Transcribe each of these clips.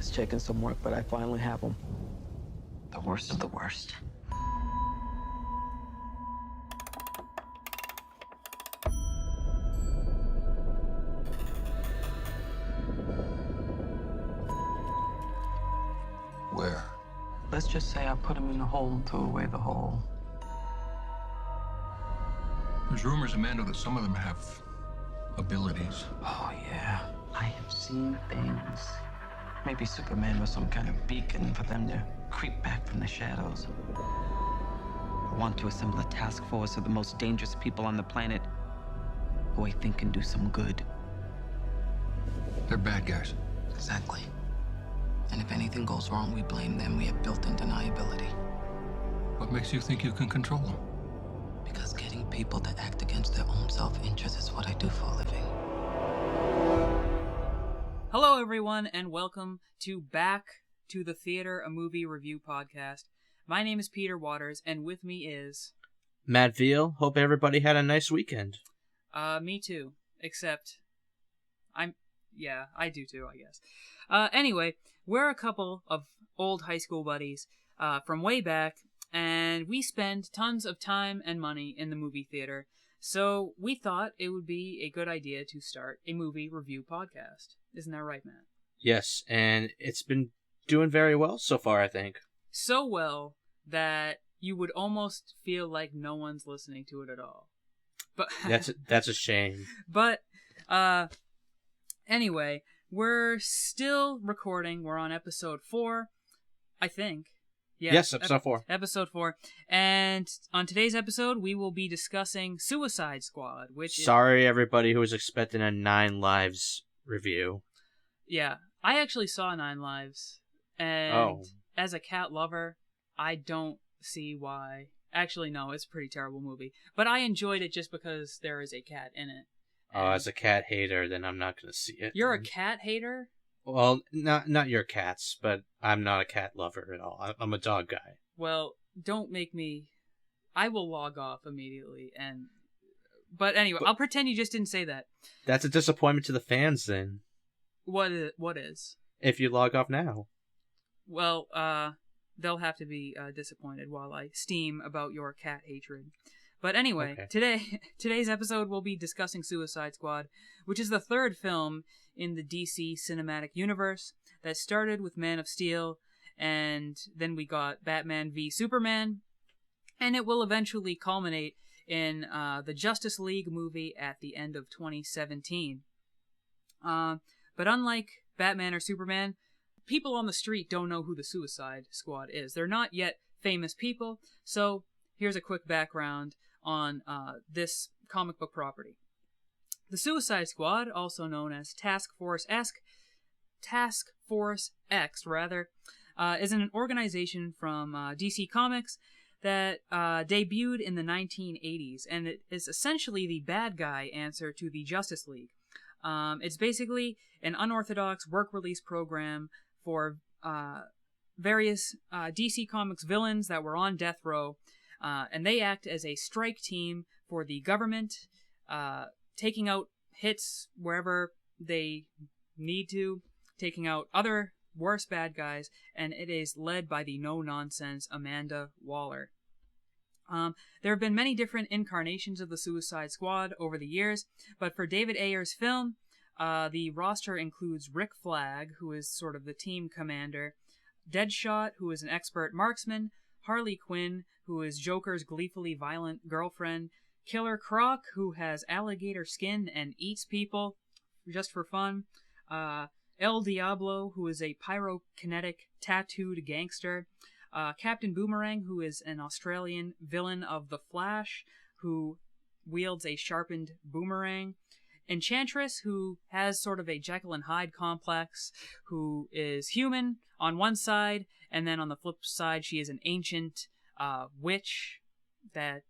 It's taken some work, but I finally have them. The worst of the worst. Where? Let's just say I put him in a hole and threw away the hole. There's rumors, Amanda, that some of them have abilities. Oh, yeah. I have seen things. Maybe Superman was some kind of beacon for them to creep back from the shadows. I want to assemble a task force of the most dangerous people on the planet who I think can do some good. They're bad guys. Exactly. And if anything goes wrong, we blame them. We have built-in deniability. What makes you think you can control them? Because getting people to act against their own self-interest is what I do for a living. Hello, everyone, and welcome to Back to the Theater, a movie review podcast. My name is Peter Waters, and with me is... Matt Veal. Hope everybody had a nice weekend. Me too. Except, yeah, I do too, I guess. Anyway, we're a couple of old high school buddies from way back, and we spend tons of time and money in the movie theater, so we thought it would be a good idea to start a movie review podcast. Isn't that right, Matt? Yes, and it's been doing very well so far, I think. So well that you would almost feel like no one's listening to it at all. But that's a shame. But anyway, we're still recording. We're on episode 4, I think. Yeah, yes, episode 4. Episode 4. And on today's episode, we will be discussing Suicide Squad, which Sorry, everybody who was expecting a 9 Lives review. Yeah, I actually saw 9 Lives, and as a cat lover, I don't see why. Actually, no, it's a pretty terrible movie. But I enjoyed it just because there is a cat in it. Oh, as a cat hater, then I'm not going to see it. You're a cat hater? Well, not your cats, but I'm not a cat lover at all. I'm a dog guy. Well, don't make me... I will log off immediately, But anyway, I'll pretend you just didn't say that. That's a disappointment to the fans, then. What is? If you log off now. Well, they'll have to be disappointed while I steam about your cat hatred. But anyway, okay. Today's episode we'll be discussing Suicide Squad, which is the third film in the DC cinematic universe that started with Man of Steel, and then we got Batman v Superman, and it will eventually culminate in the Justice League movie at the end of 2017. But unlike Batman or Superman, people on the street don't know who the Suicide Squad is. They're not yet famous people, so here's a quick background on this comic book property. The Suicide Squad, also known as Task Force X, is an organization from DC Comics that debuted in the 1980s, and it is essentially the bad guy answer to the Justice League. It's basically an unorthodox work release program for various DC Comics villains that were on death row, and they act as a strike team for the government, taking out hits wherever they need to, taking out other worse bad guys, and it is led by the no-nonsense Amanda Waller. There have been many different incarnations of the Suicide Squad over the years, but for David Ayer's film, the roster includes Rick Flag, who is sort of the team commander, Deadshot, who is an expert marksman, Harley Quinn, who is Joker's gleefully violent girlfriend, Killer Croc, who has alligator skin and eats people just for fun, El Diablo, who is a pyrokinetic tattooed gangster, Captain Boomerang, who is an Australian villain of The Flash, who wields a sharpened boomerang, Enchantress, who has sort of a Jekyll and Hyde complex, who is human on one side, and then on the flip side she is an ancient witch that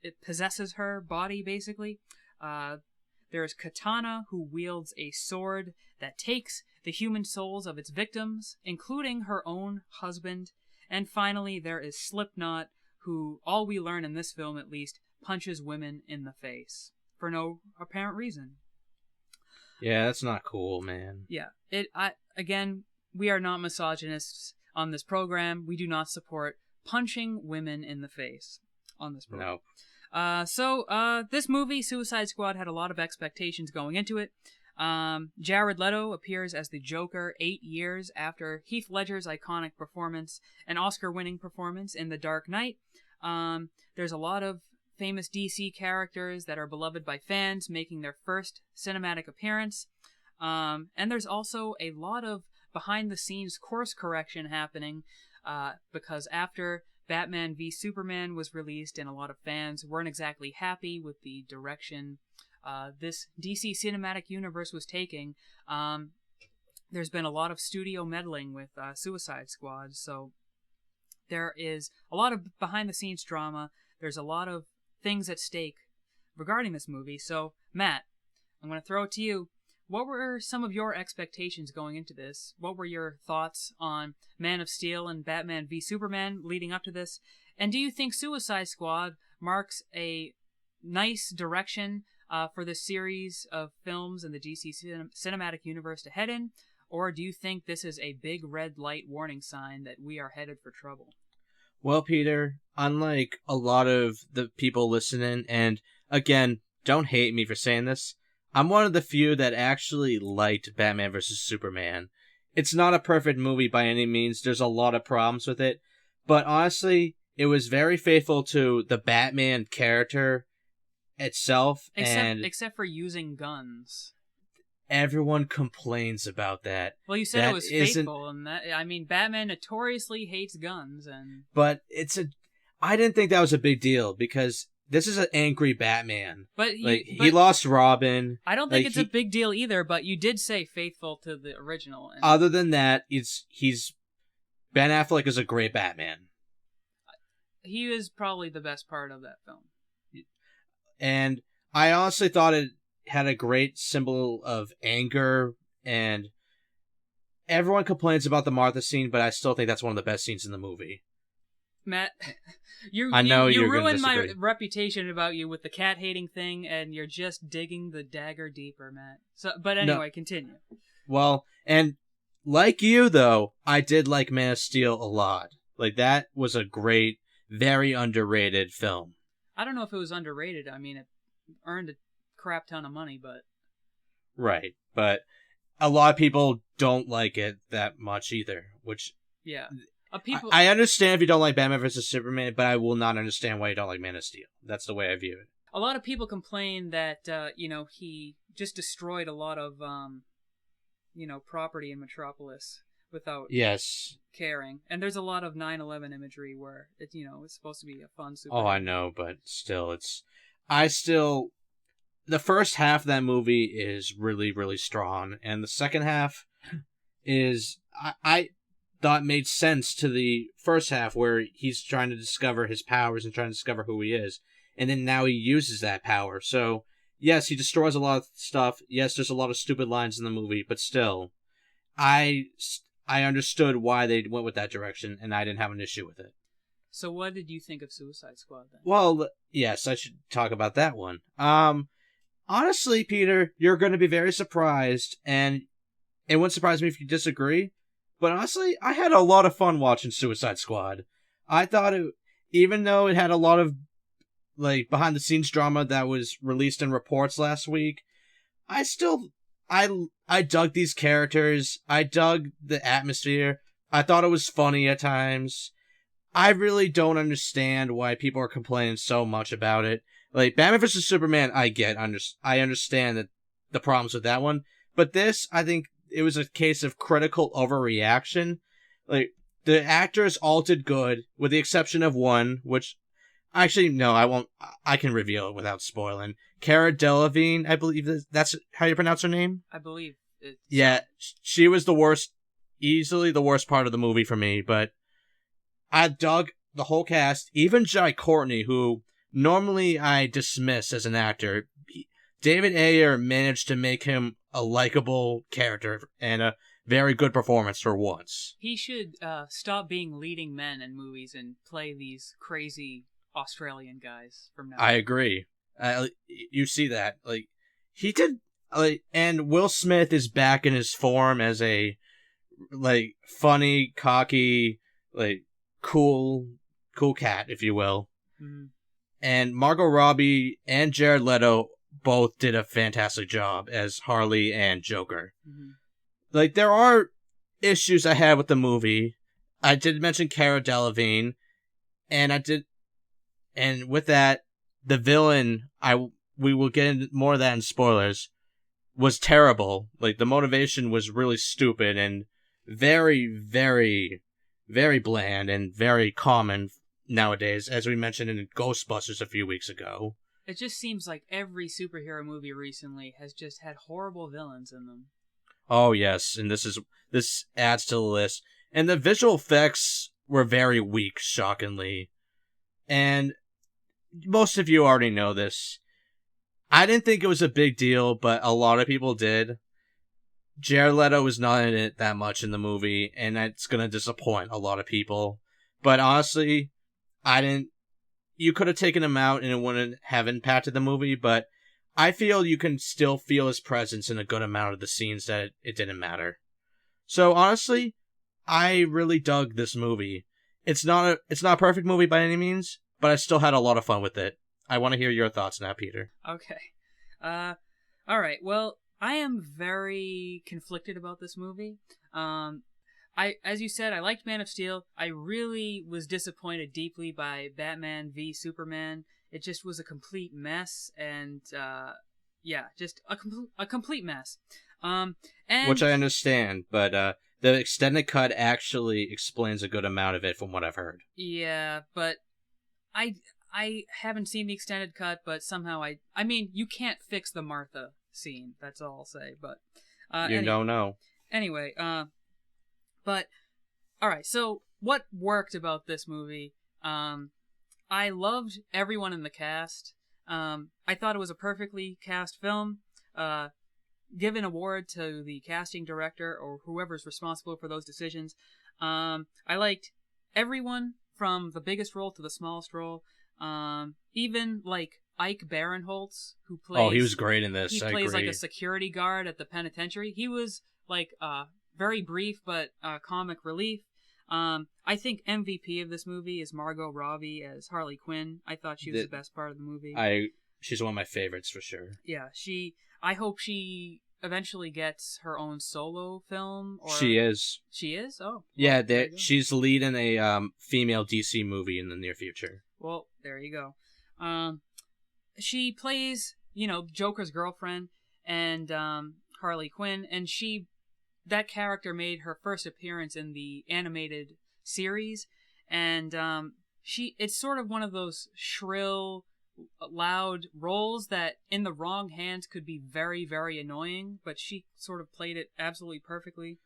it possesses her body, basically. There's Katana, who wields a sword that takes the human souls of its victims, including her own husband. And finally, there is Slipknot, who, all we learn in this film at least, punches women in the face. For no apparent reason. Yeah, that's not cool, man. Yeah. Again, we are not misogynists on this program. We do not support punching women in the face on this program. No. So this movie, Suicide Squad, had a lot of expectations going into it. Jared Leto appears as the Joker 8 years after Heath Ledger's iconic performance, an Oscar-winning performance in The Dark Knight. There's a lot of famous DC characters that are beloved by fans making their first cinematic appearance. And there's also a lot of behind-the-scenes course correction happening because after Batman v Superman was released and a lot of fans weren't exactly happy with the direction this DC cinematic universe was taking, there's been a lot of studio meddling with Suicide Squad, so there is a lot of behind-the-scenes drama. There's a lot of things at stake regarding this movie. So, Matt, I'm going to throw it to you. What were some of your expectations going into this? What were your thoughts on Man of Steel and Batman v Superman leading up to this? And do you think Suicide Squad marks a nice direction for this series of films in the DC cinematic universe to head in? Or do you think this is a big red light warning sign that we are headed for trouble? Well, Peter, unlike a lot of the people listening, and again, don't hate me for saying this, I'm one of the few that actually liked Batman vs. Superman. It's not a perfect movie by any means. There's a lot of problems with it. But honestly, it was very faithful to the Batman character itself. Except for using guns. Everyone complains about that. Well, you said it was faithful, and Batman notoriously hates guns, and... But I didn't think that was a big deal, because this is an angry Batman. But he lost Robin. I don't think it's a big deal either, but you did say faithful to the original. And... Other than that, Ben Affleck is a great Batman. He is probably the best part of that film. And I honestly thought it had a great symbol of anger, and everyone complains about the Martha scene, but I still think that's one of the best scenes in the movie. Matt, you ruined my reputation about you with the cat hating thing, and you're just digging the dagger deeper, Matt. But anyway, continue. Well, and like you though, I did like Man of Steel a lot. Like, that was a great, very underrated film. I don't know if it was underrated. I mean, it earned a crap ton of money, but... Right, but a lot of people don't like it that much either, which... Yeah. I understand if you don't like Batman vs. Superman, but I will not understand why you don't like Man of Steel. That's the way I view it. A lot of people complain that, he just destroyed a lot of, property in Metropolis without caring. And there's a lot of 9/11 imagery where, it's supposed to be a fun superhero. Oh, I know, but still, the first half of that movie is really, really strong, and the second half is, I thought made sense to the first half, where he's trying to discover his powers and trying to discover who he is, and then now he uses that power. So, yes, he destroys a lot of stuff. Yes, there's a lot of stupid lines in the movie, but still, I understood why they went with that direction, and I didn't have an issue with it. So what did you think of Suicide Squad, then? Well, yes, I should talk about that one. Honestly, Peter, you're going to be very surprised, and it wouldn't surprise me if you disagree, but honestly, I had a lot of fun watching Suicide Squad. I thought even though it had a lot of, behind-the-scenes drama that was released in reports last week, I dug these characters. I dug the atmosphere. I thought it was funny at times. I really don't understand why people are complaining so much about it. Batman vs. Superman, I understand that the problems with that one. But this, I think it was a case of critical overreaction. The actors all did good, with the exception of one, which... Actually, no, I won't. I can reveal it without spoiling. Cara Delevingne, I believe that's how you pronounce her name? I believe it. Yeah, she was the worst, easily the worst part of the movie for me, but I dug the whole cast, even Jai Courtney, who normally I dismiss as an actor. David Ayer managed to make him a likable character and a very good performance for once. He should stop being leading men in movies and play these crazy Australian guys from now on. I agree. You see that. He did... and Will Smith is back in his form as a like funny, cocky, like cool cat, if you will. Mhm. And Margot Robbie and Jared Leto both did a fantastic job as Harley and Joker. Mhm. Like, there are issues I had with the movie. I did mention Cara Delevingne, and with that, the villain, we will get into more of that in spoilers, was terrible. Like, the motivation was really stupid and very, very, very bland and very common nowadays, as we mentioned in Ghostbusters a few weeks ago. It just seems like every superhero movie recently has just had horrible villains in them. Oh yes, and this adds to the list. And the visual effects were very weak, shockingly. And most of you already know this. I didn't think it was a big deal, but a lot of people did. Jared Leto was not in it that much in the movie, and that's gonna disappoint a lot of people. But honestly, I didn't. You could have taken him out and it wouldn't have impacted the movie, but I feel you can still feel his presence in a good amount of the scenes that it didn't matter. So honestly, I really dug this movie. It's not a perfect movie by any means, but I still had a lot of fun with it. I want to hear your thoughts now, Peter. Okay. All right. Well, I am very conflicted about this movie. As you said, I liked Man of Steel. I really was disappointed deeply by Batman v Superman. It just was a complete mess, and just a complete mess. And Which I understand, but the extended cut actually explains a good amount of it from what I've heard. yeah, but I haven't seen the extended cut, but somehow I mean, you can't fix the Martha scene. That's all I'll say. But Don't know. Anyway, but all right. So what worked about this movie? I loved everyone in the cast. I thought it was a perfectly cast film. Give an award to the casting director or whoever's responsible for those decisions. I liked everyone from the biggest role to the smallest role. Even like Ike Barinholtz, who plays. Oh, he was great in this. He I plays agree. like a security guard at the penitentiary. He was like very brief but comic relief. I think MVP of this movie is Margot Robbie as Harley Quinn. I thought she was the best part of the movie. She's one of my favorites for sure. Yeah, I hope she eventually gets her own solo film. Or She is. She is? Oh. Yeah, well, she's leading a female DC movie in the near future. Well, there you go. She plays, Joker's girlfriend and Harley Quinn, and that character made her first appearance in the animated series, and it's sort of one of those shrill, loud roles that in the wrong hands could be very, very annoying, but she sort of played it absolutely perfectly.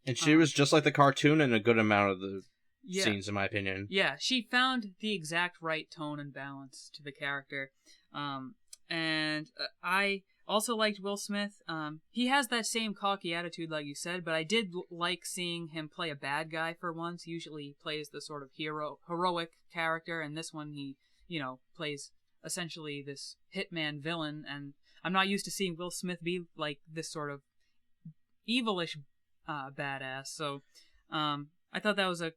And she was just like the cartoon in a good amount of the scenes, in my opinion. Yeah, she found the exact right tone and balance to the character. And I also liked Will Smith. He has that same cocky attitude like you said, but I did like seeing him play a bad guy for once. Usually he plays the sort of heroic character, and this one he, plays essentially this hitman villain, and I'm not used to seeing Will Smith be like this sort of evilish badass. So I thought that was a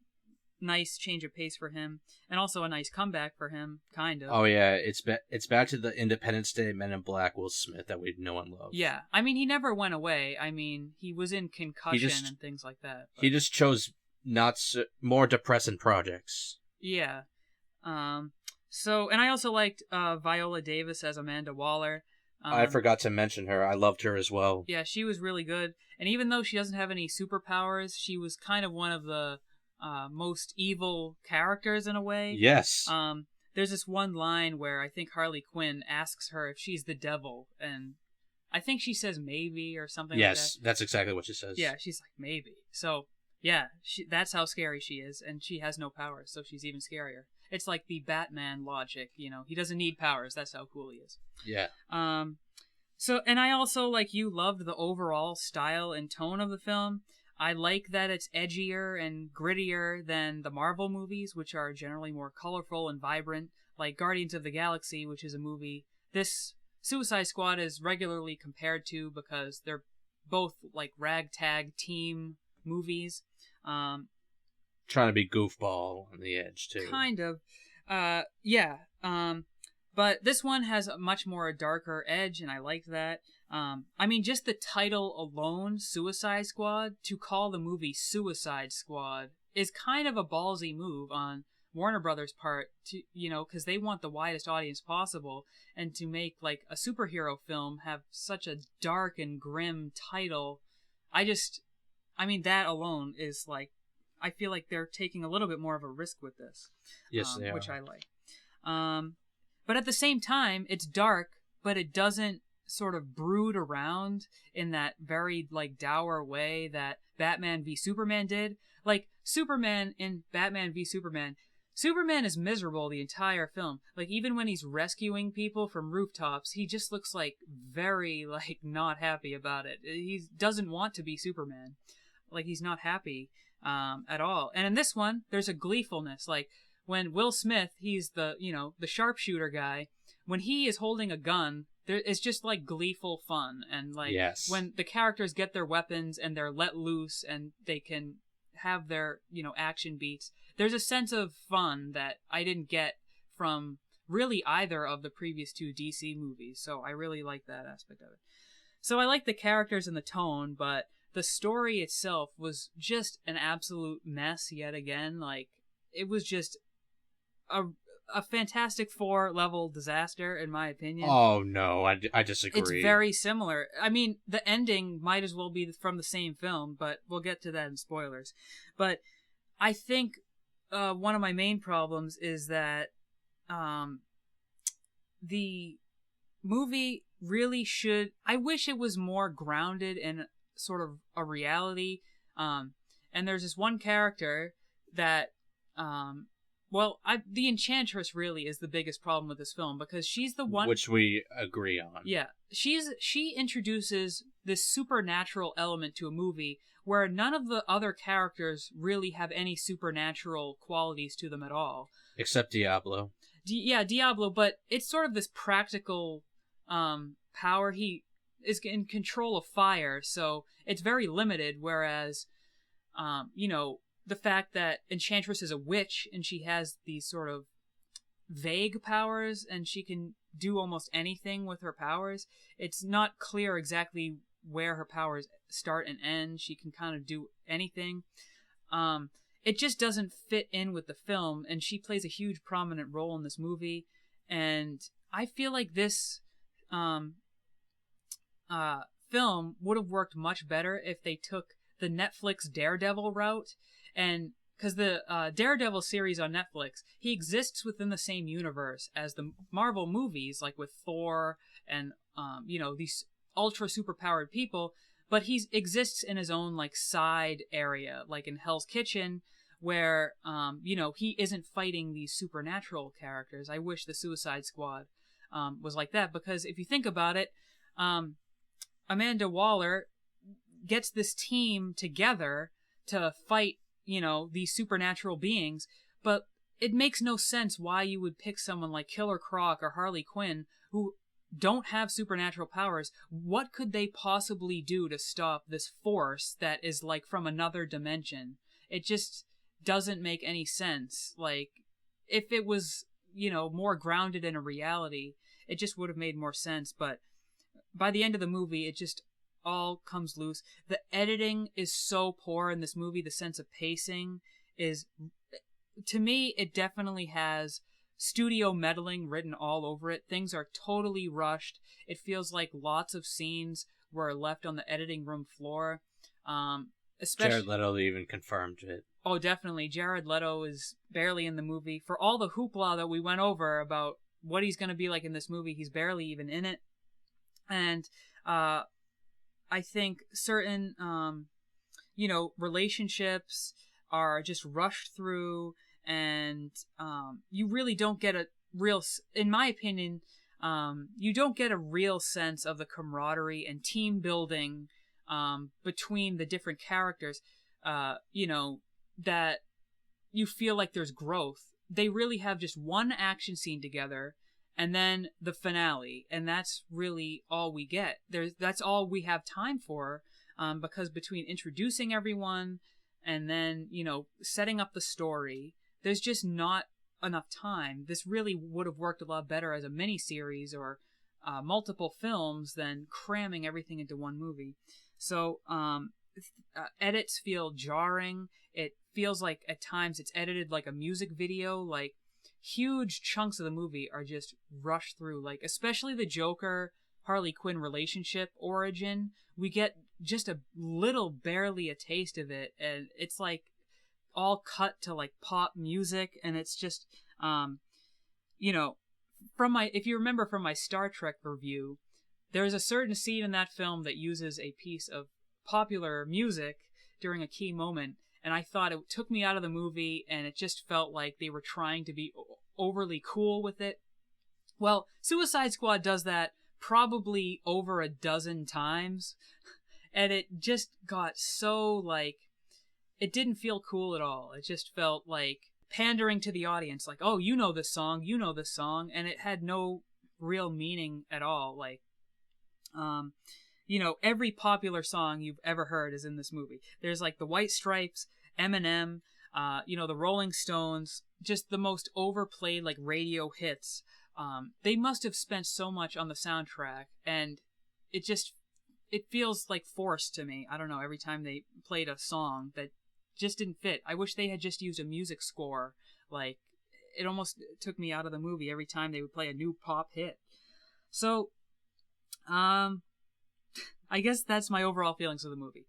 nice change of pace for him, and also a nice comeback for him, kind of. Oh yeah, it's back to the Independence Day Men in Black Will Smith that we know and love. Yeah, I mean, he never went away. I mean, he was in Concussion and things like that. But... He just chose more depressing projects. Yeah. So, and I also liked Viola Davis as Amanda Waller. I forgot to mention her. I loved her as well. Yeah, she was really good. And even though she doesn't have any superpowers, she was kind of one of the most evil characters in a way. Yes. There's this one line where I think Harley Quinn asks her if she's the devil, and I think she says maybe or something like that. Yes, that's exactly what she says. Yeah, she's like, maybe. So, yeah, that's how scary she is, and she has no powers, so she's even scarier. It's like the Batman logic, he doesn't need powers, that's how cool he is. Yeah. So, and I also, like you, loved the overall style and tone of the film. I like that it's edgier and grittier than the Marvel movies, which are generally more colorful and vibrant, like Guardians of the Galaxy, which is a movie this Suicide Squad is regularly compared to because they're both like ragtag team movies. Trying to be goofball on the edge too. Kind of. Yeah. But this one has a much more darker edge, and I liked that. I mean, just the title alone, Suicide Squad, to call the movie Suicide Squad is kind of a ballsy move on Warner Brothers' part, to because they want the widest audience possible, and to make like a superhero film have such a dark and grim title. I mean, that alone is like, I feel like they're taking a little bit more of a risk with this. Yes, they are. Which I like. But at the same time, it's dark, but it doesn't sort of brood around in that very like dour way that Batman v Superman did. Like Superman in Batman v Superman, Superman is miserable the entire film. Like even when he's rescuing people from rooftops, he just looks like very like not happy about it. He doesn't want to be Superman. Like he's not happy at all. And in this one, there's a gleefulness. Like when Will Smith, he's the the sharpshooter guy, when he is holding a gun, it's just like gleeful fun. And like when the characters get their weapons and they're let loose and they can have their action beats, there's a sense of fun that I didn't get from really either of the previous two DC movies. So I really like that aspect of it. So I like the characters and the tone, but the story itself was just an absolute mess yet again. Like it was just a Fantastic Four level disaster, in my opinion. Oh no, I disagree. It's very similar. I mean, the ending might as well be from the same film, but we'll get to that in spoilers. But I think one of my main problems is that the movie really should... I wish it was more grounded in sort of a reality. And there's this one character that... the Enchantress really is the biggest problem with this film, because she's the one... Which we agree on. Yeah. She introduces this supernatural element to a movie where none of the other characters really have any supernatural qualities to them at all. Except Diablo. Diablo, but it's sort of this practical power. He is in control of fire, so it's very limited, whereas, the fact that Enchantress is a witch and she has these sort of vague powers and she can do almost anything with her powers. It's not clear exactly where her powers start and end. She can kind of do anything. It just doesn't fit in with the film, and she plays a huge prominent role in this movie. And I feel like this film would have worked much better if they took the Netflix Daredevil route. And because the Daredevil series on Netflix, he exists within the same universe as the Marvel movies, like with Thor and these ultra superpowered people, but he exists in his own like side area, like in Hell's Kitchen, where he isn't fighting these supernatural characters. I wish the Suicide Squad was like that, because if you think about it, Amanda Waller gets this team together to fight these supernatural beings, but it makes no sense why you would pick someone like Killer Croc or Harley Quinn who don't have supernatural powers. What could they possibly do to stop this force that is like from another dimension? It just doesn't make any sense. Like, if it was, more grounded in a reality, it just would have made more sense. But by the end of the movie, it just all comes loose. The editing is so poor in this movie. The sense of pacing is, to me, it definitely has studio meddling written all over it. Things are totally rushed. It feels like lots of scenes were left on the editing room floor. Especially Jared Leto even confirmed it. Oh, definitely. Jared Leto is barely in the movie. For all the hoopla that we went over about what he's going to be like in this movie, he's barely even in it. And I think certain, relationships are just rushed through, and you really don't get a real, in my opinion, you don't get a real sense of the camaraderie and team building between the different characters, that you feel like there's growth. They really have just one action scene together, and then the finale, and that's really all we get. That's all we have time for. because between introducing everyone and then, setting up the story, there's just not enough time. This really would have worked a lot better as a miniseries or multiple films than cramming everything into one movie. So edits feel jarring. It feels like at times it's edited like a music video. Like huge chunks of the movie are just rushed through. Like especially the Joker Harley Quinn relationship origin. We get just a little, barely a taste of it, and it's like all cut to like pop music, and it's just if you remember from my Star Trek review, there's a certain scene in that film that uses a piece of popular music during a key moment, and I thought it took me out of the movie, and it just felt like they were trying to be overly cool with it. Well, Suicide Squad does that probably over a dozen times, and it just got so, like, it didn't feel cool at all. It just felt like pandering to the audience, like, oh, you know this song, and it had no real meaning at all. Like, every popular song you've ever heard is in this movie. There's like the White Stripes, Eminem, the Rolling Stones, just the most overplayed like radio hits. They must have spent so much on the soundtrack, and it feels like forced to me. I don't know, every time they played a song that just didn't fit. I wish they had just used a music score. Like, it almost took me out of the movie every time they would play a new pop hit. So, I guess that's my overall feelings of the movie.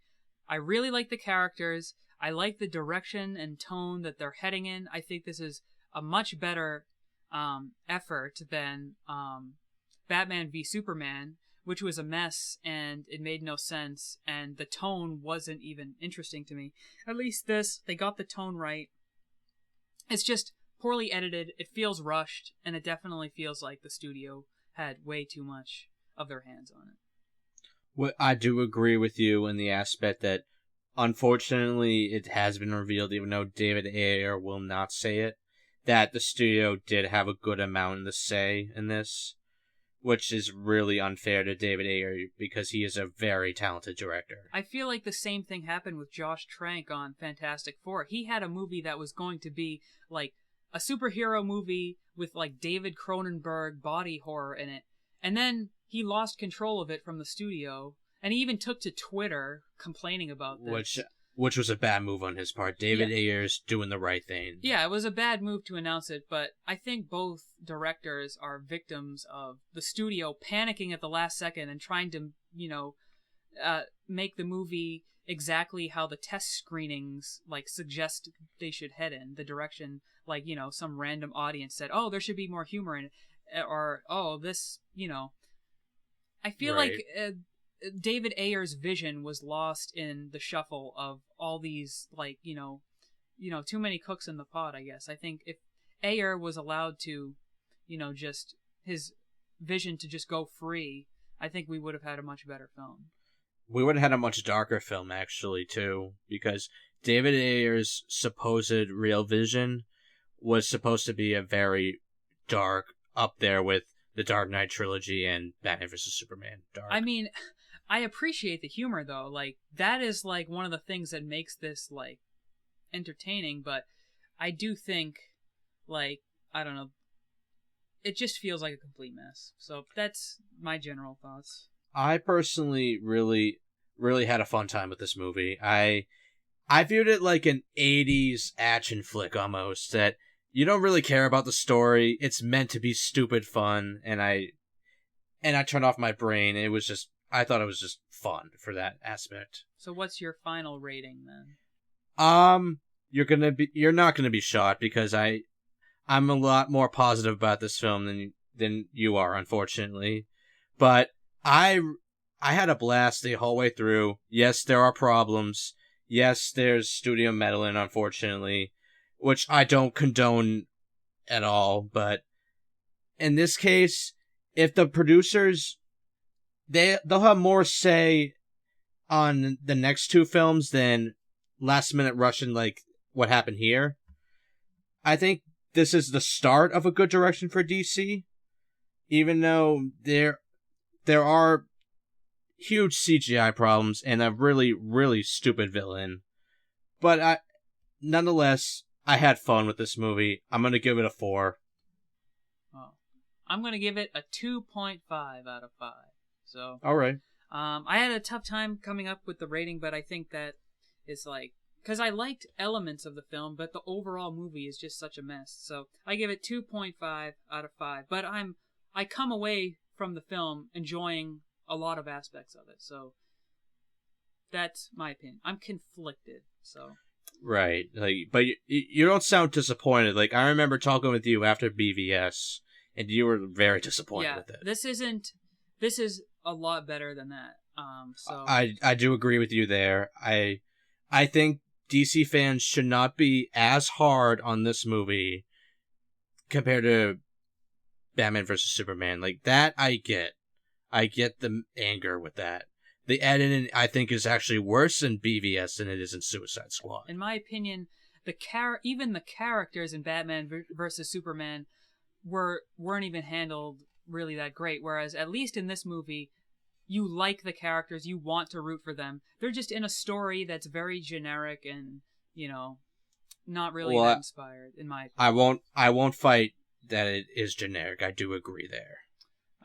I really like the characters. I like the direction and tone that they're heading in. I think this is a much better effort than Batman v Superman, which was a mess and it made no sense and the tone wasn't even interesting to me. At least this, they got the tone right. It's just poorly edited, it feels rushed, and it definitely feels like the studio had way too much of their hands on it. Well, I do agree with you in the aspect that, unfortunately, it has been revealed, even though David Ayer will not say it, that the studio did have a good amount to say in this, which is really unfair to David Ayer because he is a very talented director. I feel like the same thing happened with Josh Trank on Fantastic Four. He had a movie that was going to be like a superhero movie with like David Cronenberg body horror in it, and then he lost control of it from the studio, and he even took to Twitter complaining about this. Which was a bad move on his part. David Ayer's doing the right thing. Yeah, it was a bad move to announce it, but I think both directors are victims of the studio panicking at the last second and trying to, make the movie exactly how the test screenings, like, suggest they should head in. The direction, like, some random audience said, oh, there should be more humor in it, or, oh, this, I feel right. like David Ayer's vision was lost in the shuffle of all these, like, too many cooks in the pot, I guess. I think if Ayer was allowed to, just his vision to just go free, I think we would have had a much better film. We would have had a much darker film, actually, too, because David Ayer's supposed real vision was supposed to be a very dark, up there with the Dark Knight trilogy and Batman vs. Superman dark. I mean, I appreciate the humor, though. Like, that is, like, one of the things that makes this, like, entertaining, but I do think, like, I don't know, it just feels like a complete mess. So that's my general thoughts. I personally really, really had a fun time with this movie. I viewed it like an 80s action flick almost, that you don't really care about the story. It's meant to be stupid fun, and I turned off my brain. I thought it was just fun for that aspect. So what's your final rating then? You're not gonna be shocked because I'm a lot more positive about this film than you are, unfortunately. But I had a blast the whole way through. Yes, there are problems. Yes, there's studio meddling, unfortunately, which I don't condone at all. But in this case, if the producers, they'll have more say on the next two films than last minute rushing like what happened here. I think this is the start of a good direction for DC, even though there are huge CGI problems and a really, really stupid villain. But nonetheless, I had fun with this movie. I'm going to give it a 4. Oh. I'm going to give it a 2.5 out of 5. So, all right. I had a tough time coming up with the rating, but I think that it's like, because I liked elements of the film, but the overall movie is just such a mess. So I give it 2.5 out of 5. But I come away from the film enjoying a lot of aspects of it. So that's my opinion. I'm conflicted. So right, like, but you don't sound disappointed. Like, I remember talking with you after BVS, and you were very disappointed with it. This is a lot better than that. So I do agree with you there. I think DC fans should not be as hard on this movie compared to Batman vs. Superman. Like, that I get. I get the anger with that. The editing, I think, is actually worse in BVS than it is in Suicide Squad. In my opinion, even the characters in Batman vs. Superman weren't even handled really that great, whereas at least in this movie, you like the characters, you want to root for them. They're just in a story that's very generic and, not really that inspired, in my opinion. I won't fight that it is generic. I do agree there.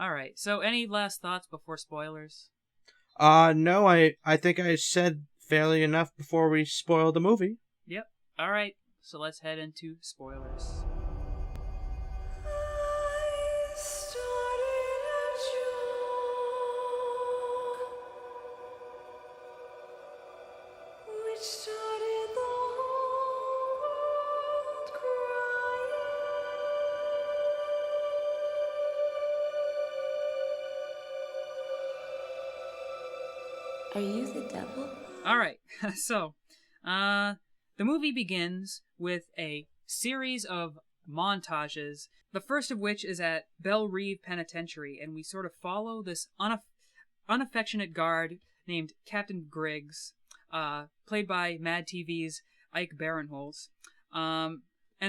Alright, so any last thoughts before spoilers? No, I think I said fairly enough before we spoil the movie. Yep. Alright, so let's head into spoilers. Are you the devil? Alright, so, the movie begins with a series of montages, the first of which is at Belle Reve Penitentiary, and we sort of follow this unaffectionate guard named Captain Griggs, played by Mad TV's Ike Barinholtz. And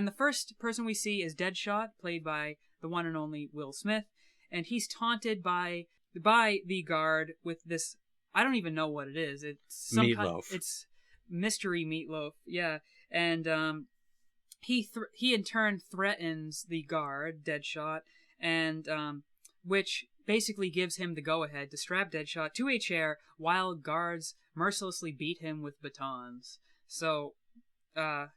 the first person we see is Deadshot, played by the one and only Will Smith, and he's taunted by the guard with this, I don't even know what it is. It's some meatloaf. It's mystery meatloaf. Yeah, and he in turn threatens the guard, Deadshot, and which basically gives him the go-ahead to strap Deadshot to a chair while guards mercilessly beat him with batons. So, a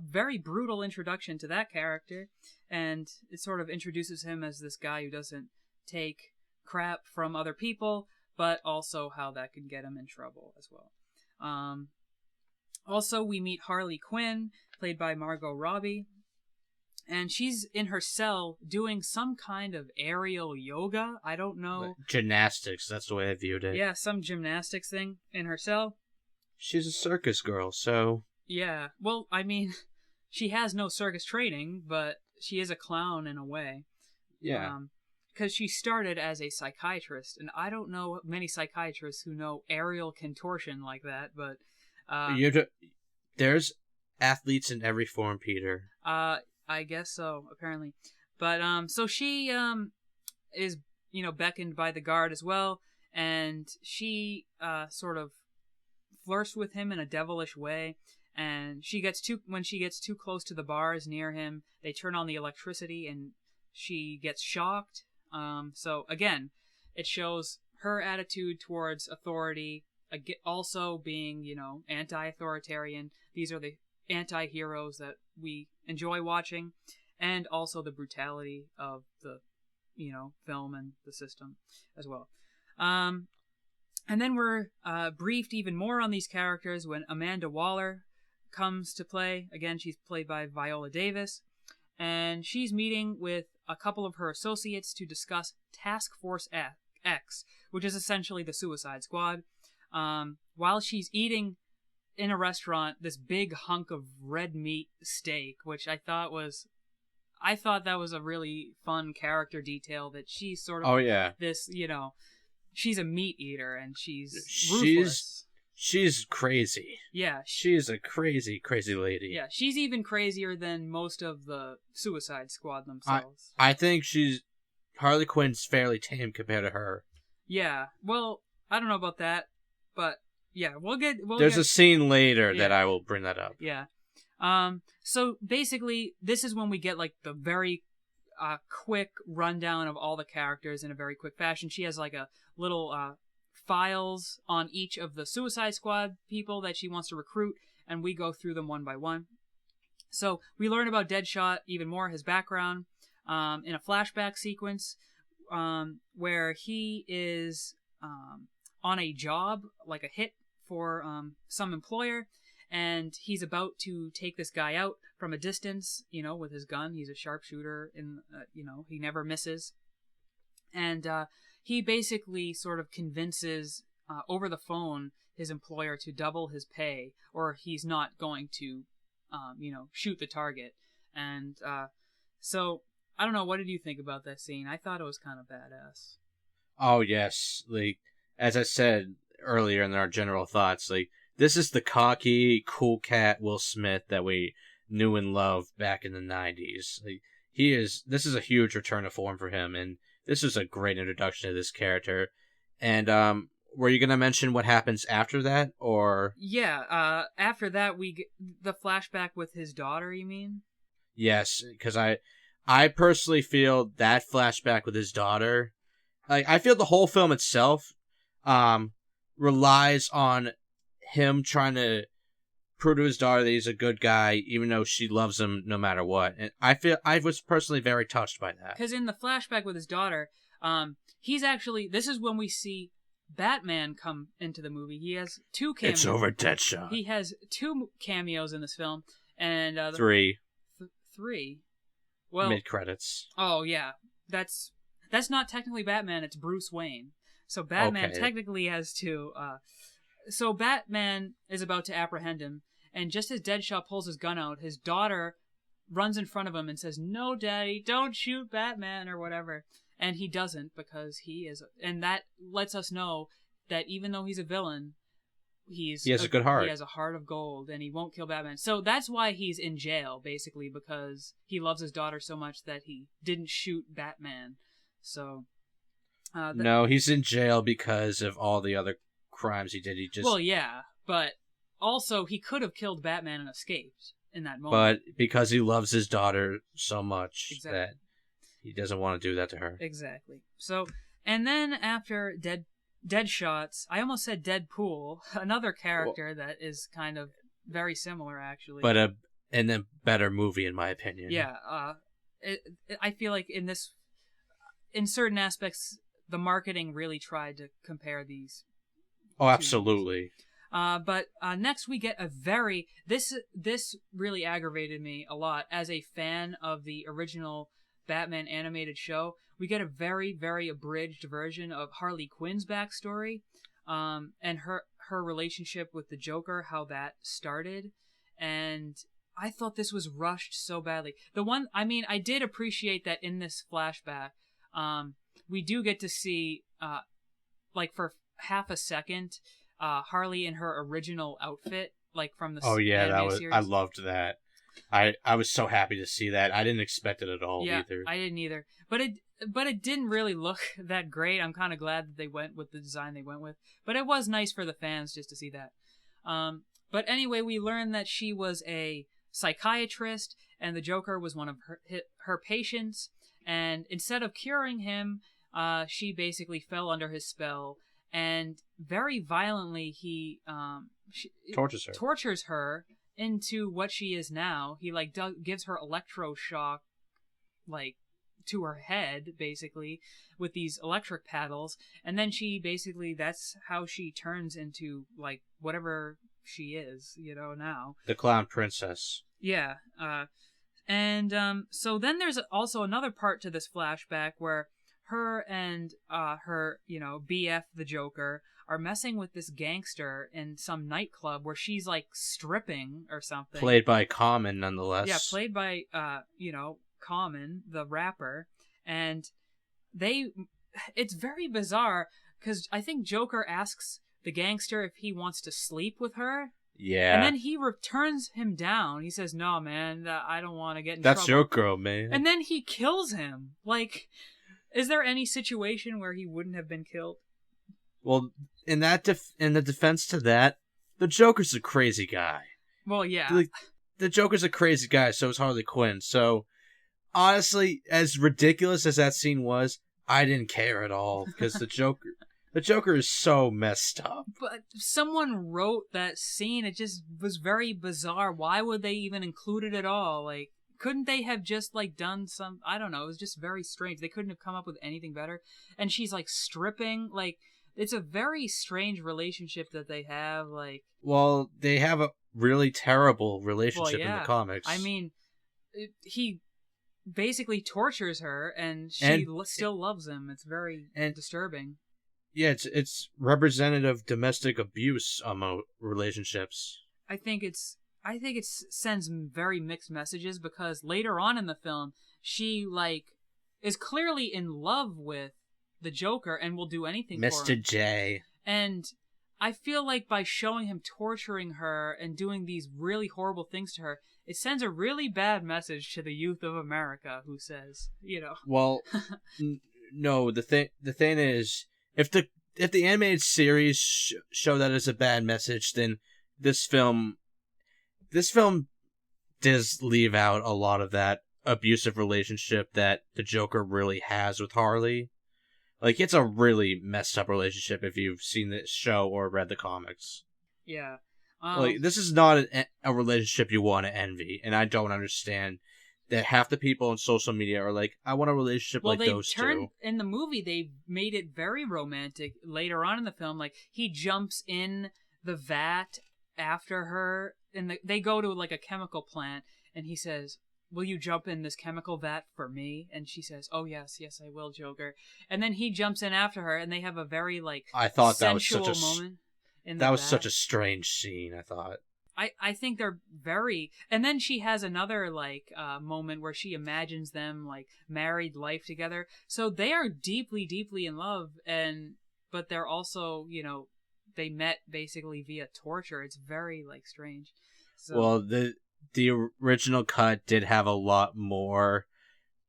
very brutal introduction to that character, and it sort of introduces him as this guy who doesn't take crap from other people, but also how that could get him in trouble as well. Also, we meet Harley Quinn, played by Margot Robbie, and she's in her cell doing some kind of aerial yoga. I don't know. Gymnastics, that's the way I viewed it. Yeah, some gymnastics thing in her cell. She's a circus girl, so... Yeah, well, I mean, she has no circus training, but she is a clown in a way. Yeah. Because she started as a psychiatrist, and I don't know many psychiatrists who know aerial contortion like that, but... There's athletes in every form, Peter. I guess so, apparently. But, so she, is, beckoned by the guard as well, and she, sort of flirts with him in a devilish way, and when she gets too close to the bars near him, they turn on the electricity, and she gets shocked. So, again, it shows her attitude towards authority, also being, anti-authoritarian. These are the anti-heroes that we enjoy watching, and also the brutality of the, film and the system as well. And then we're briefed even more on these characters when Amanda Waller comes to play. Again, she's played by Viola Davis, and she's meeting with a couple of her associates to discuss Task Force X, which is essentially the Suicide Squad. While she's eating in a restaurant this big hunk of red meat steak, which I thought that was a really fun character detail, that she's sort of this, she's a meat eater and she's ruthless. She's crazy. Yeah. She's a crazy, crazy lady. Yeah, she's even crazier than most of the Suicide Squad themselves. I think Harley Quinn's fairly tame compared to her. Yeah, well, I don't know about that, but yeah, There's a scene later that Yeah. I will bring that up. Yeah. So basically, this is when we get like the very quick rundown of all the characters in a very quick fashion. She has like a little files on each of the Suicide Squad people that she wants to recruit, and we go through them one by one. So we learn about Deadshot even more, his background, in a flashback sequence where he is on a job, like a hit for some employer, and he's about to take this guy out from a distance, with his gun. He's a sharpshooter, and he never misses. And he basically sort of convinces over the phone his employer to double his pay, or he's not going to, shoot the target. And so I don't know. What did you think about that scene? I thought it was kind of badass. Oh yes, like as I said earlier in our general thoughts, like this is the cocky, cool cat Will Smith that we knew and loved back in the 90s. Like, this is a huge return to form for him, and this is a great introduction to this character. And were you gonna mention what happens after that, or? Yeah, after that we get the flashback with his daughter, you mean? Yes, because I personally feel that flashback with his daughter, like I feel the whole film itself relies on him trying to prove to his daughter that he's a good guy, even though she loves him no matter what. And I was personally very touched by that. Because in the flashback with his daughter, he's actually, this is when we see Batman come into the movie. He has 2 cameos. It's over, Deadshot. He has 2 cameos in this film, and 3 3. Well, mid credits. Oh yeah, that's not technically Batman. It's Bruce Wayne. So Batman Okay. technically has 2. So Batman is about to apprehend him, and just as Deadshot pulls his gun out, his daughter runs in front of him and says, "No, Daddy, don't shoot Batman," or whatever. And he doesn't, because he is, and that lets us know that even though he's a villain, he has a good heart. He has a heart of gold, and he won't kill Batman. So that's why he's in jail, basically, because he loves his daughter so much that he didn't shoot Batman. So, No, he's in jail because of all the other crimes he did. Well, yeah, but also he could have killed Batman and escaped in that moment. But because he loves his daughter so much Exactly. that he doesn't want to do that to her. Exactly. So, and then after Deadshots, I almost said Deadpool, another character that is kind of very similar, actually. But and a better movie, in my opinion. Yeah. I feel like in certain aspects, the marketing really tried to compare these. Oh, absolutely. But next we get this really aggravated me a lot as a fan of the original Batman animated show. We get a very, very abridged version of Harley Quinn's backstory, and her relationship with the Joker, how that started, and I thought this was rushed so badly. I did appreciate that in this flashback, we do get to see, like for half a second, Harley in her original outfit, like from the anime series. I loved that. I was so happy to see that. I didn't expect it at all either. I didn't either. But it didn't really look that great. I'm kind of glad that they went with the design they went with. But it was nice for the fans just to see that. But anyway, we learned that she was a psychiatrist, and the Joker was one of her patients. And instead of curing him, she basically fell under his spell, and very violently he tortures her into what she is now. He gives her electroshock, to her head, basically, with these electric paddles, and then she basically, that's how she turns into whatever she is, now. The Clown Princess. Yeah. So then there's also another part to this flashback where her and her BF the Joker are messing with this gangster in some nightclub where she's stripping or something. Played by Common, nonetheless. Yeah, played by Common, the rapper, and it's very bizarre because I think Joker asks the gangster if he wants to sleep with her. Yeah. And then he turns him down. He says, "No, man, I don't want to get in trouble." That's your girl, man. And then he kills him. Is there any situation where he wouldn't have been killed? Well, in the defense to that, the Joker's a crazy guy. Well, yeah. The Joker's a crazy guy, so is Harley Quinn. So, honestly, as ridiculous as that scene was, I didn't care at all because the Joker is so messed up. But someone wrote that scene. It just was very bizarre. Why would they even include it at all? Like, couldn't they have just, like, done some... I don't know. It was just very strange. They couldn't have come up with anything better. And she's, like, stripping. Like, it's a very strange relationship that they have. Like... Well, they have a really terrible relationship in the comics. I mean, he basically tortures her, and she still loves him. It's very disturbing. Yeah, it's representative domestic abuse relationships. I think it sends very mixed messages because later on in the film, she like is clearly in love with the Joker and will do anything for him. Mr. J. And I feel like by showing him torturing her and doing these really horrible things to her, it sends a really bad message to the youth of America who says, you know. Well, no, the thing is, if the animated series show that as a bad message, then this film does leave out a lot of that abusive relationship that the Joker really has with Harley. Like, it's a really messed up relationship if you've seen this show or read the comics. Yeah. Like, this is not a relationship you want to envy, and I don't understand that half the people on social media are like, I want a relationship like those two. In the movie, they made it very romantic later on in the film. Like, he jumps in the vat after her, and they go to, like, a chemical plant, and he says, will you jump in this chemical vat for me? And she says, oh, yes, I will, Joker. And then he jumps in after her, and they have a very, like, I thought sensual that was moment. That was such a strange scene, I thought. I think they're very... And then she has another, like, moment where she imagines them, like, married life together. So they are deeply, deeply in love, but they're also, you know, they met basically via torture. It's very, like, strange. So, well, the original cut did have a lot more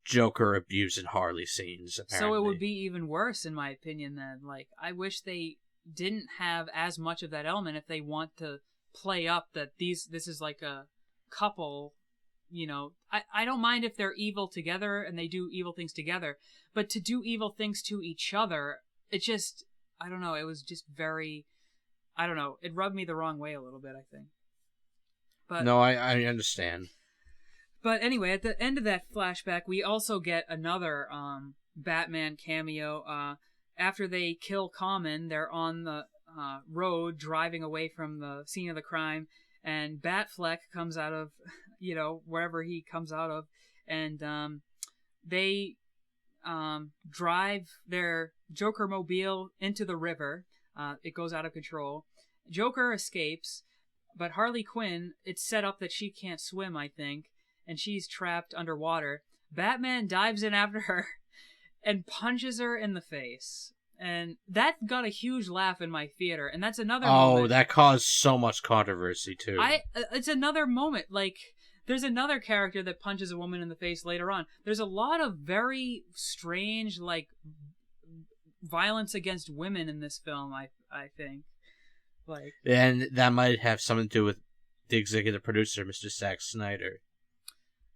Joker abuse and Harley scenes, apparently. So it would be even worse, in my opinion, then. Like, I wish they didn't have as much of that element if they want to play up that this is like a couple, you know. I don't mind if they're evil together and they do evil things together, but to do evil things to each other, it just, I don't know, it was just very, I don't know, it rubbed me the wrong way a little bit, I think. But no, I understand. But anyway, at the end of that flashback, we also get another Batman cameo. After they kill Common, they're on the road driving away from the scene of the crime, and Batfleck comes out of, you know, wherever he comes out of, and they drive their Joker mobile into the river. It goes out of control. Joker escapes, but Harley Quinn, it's set up that she can't swim, I think, and she's trapped underwater. Batman dives in after her and punches her in the face. And that got a huge laugh in my theater. And that's another moment. That caused so much controversy, too. It's another moment. Like, there's another character that punches a woman in the face later on. There's a lot of very strange, like, violence against women in this film, I think. Like, and that might have something to do with the executive producer, Mr. Zack Snyder.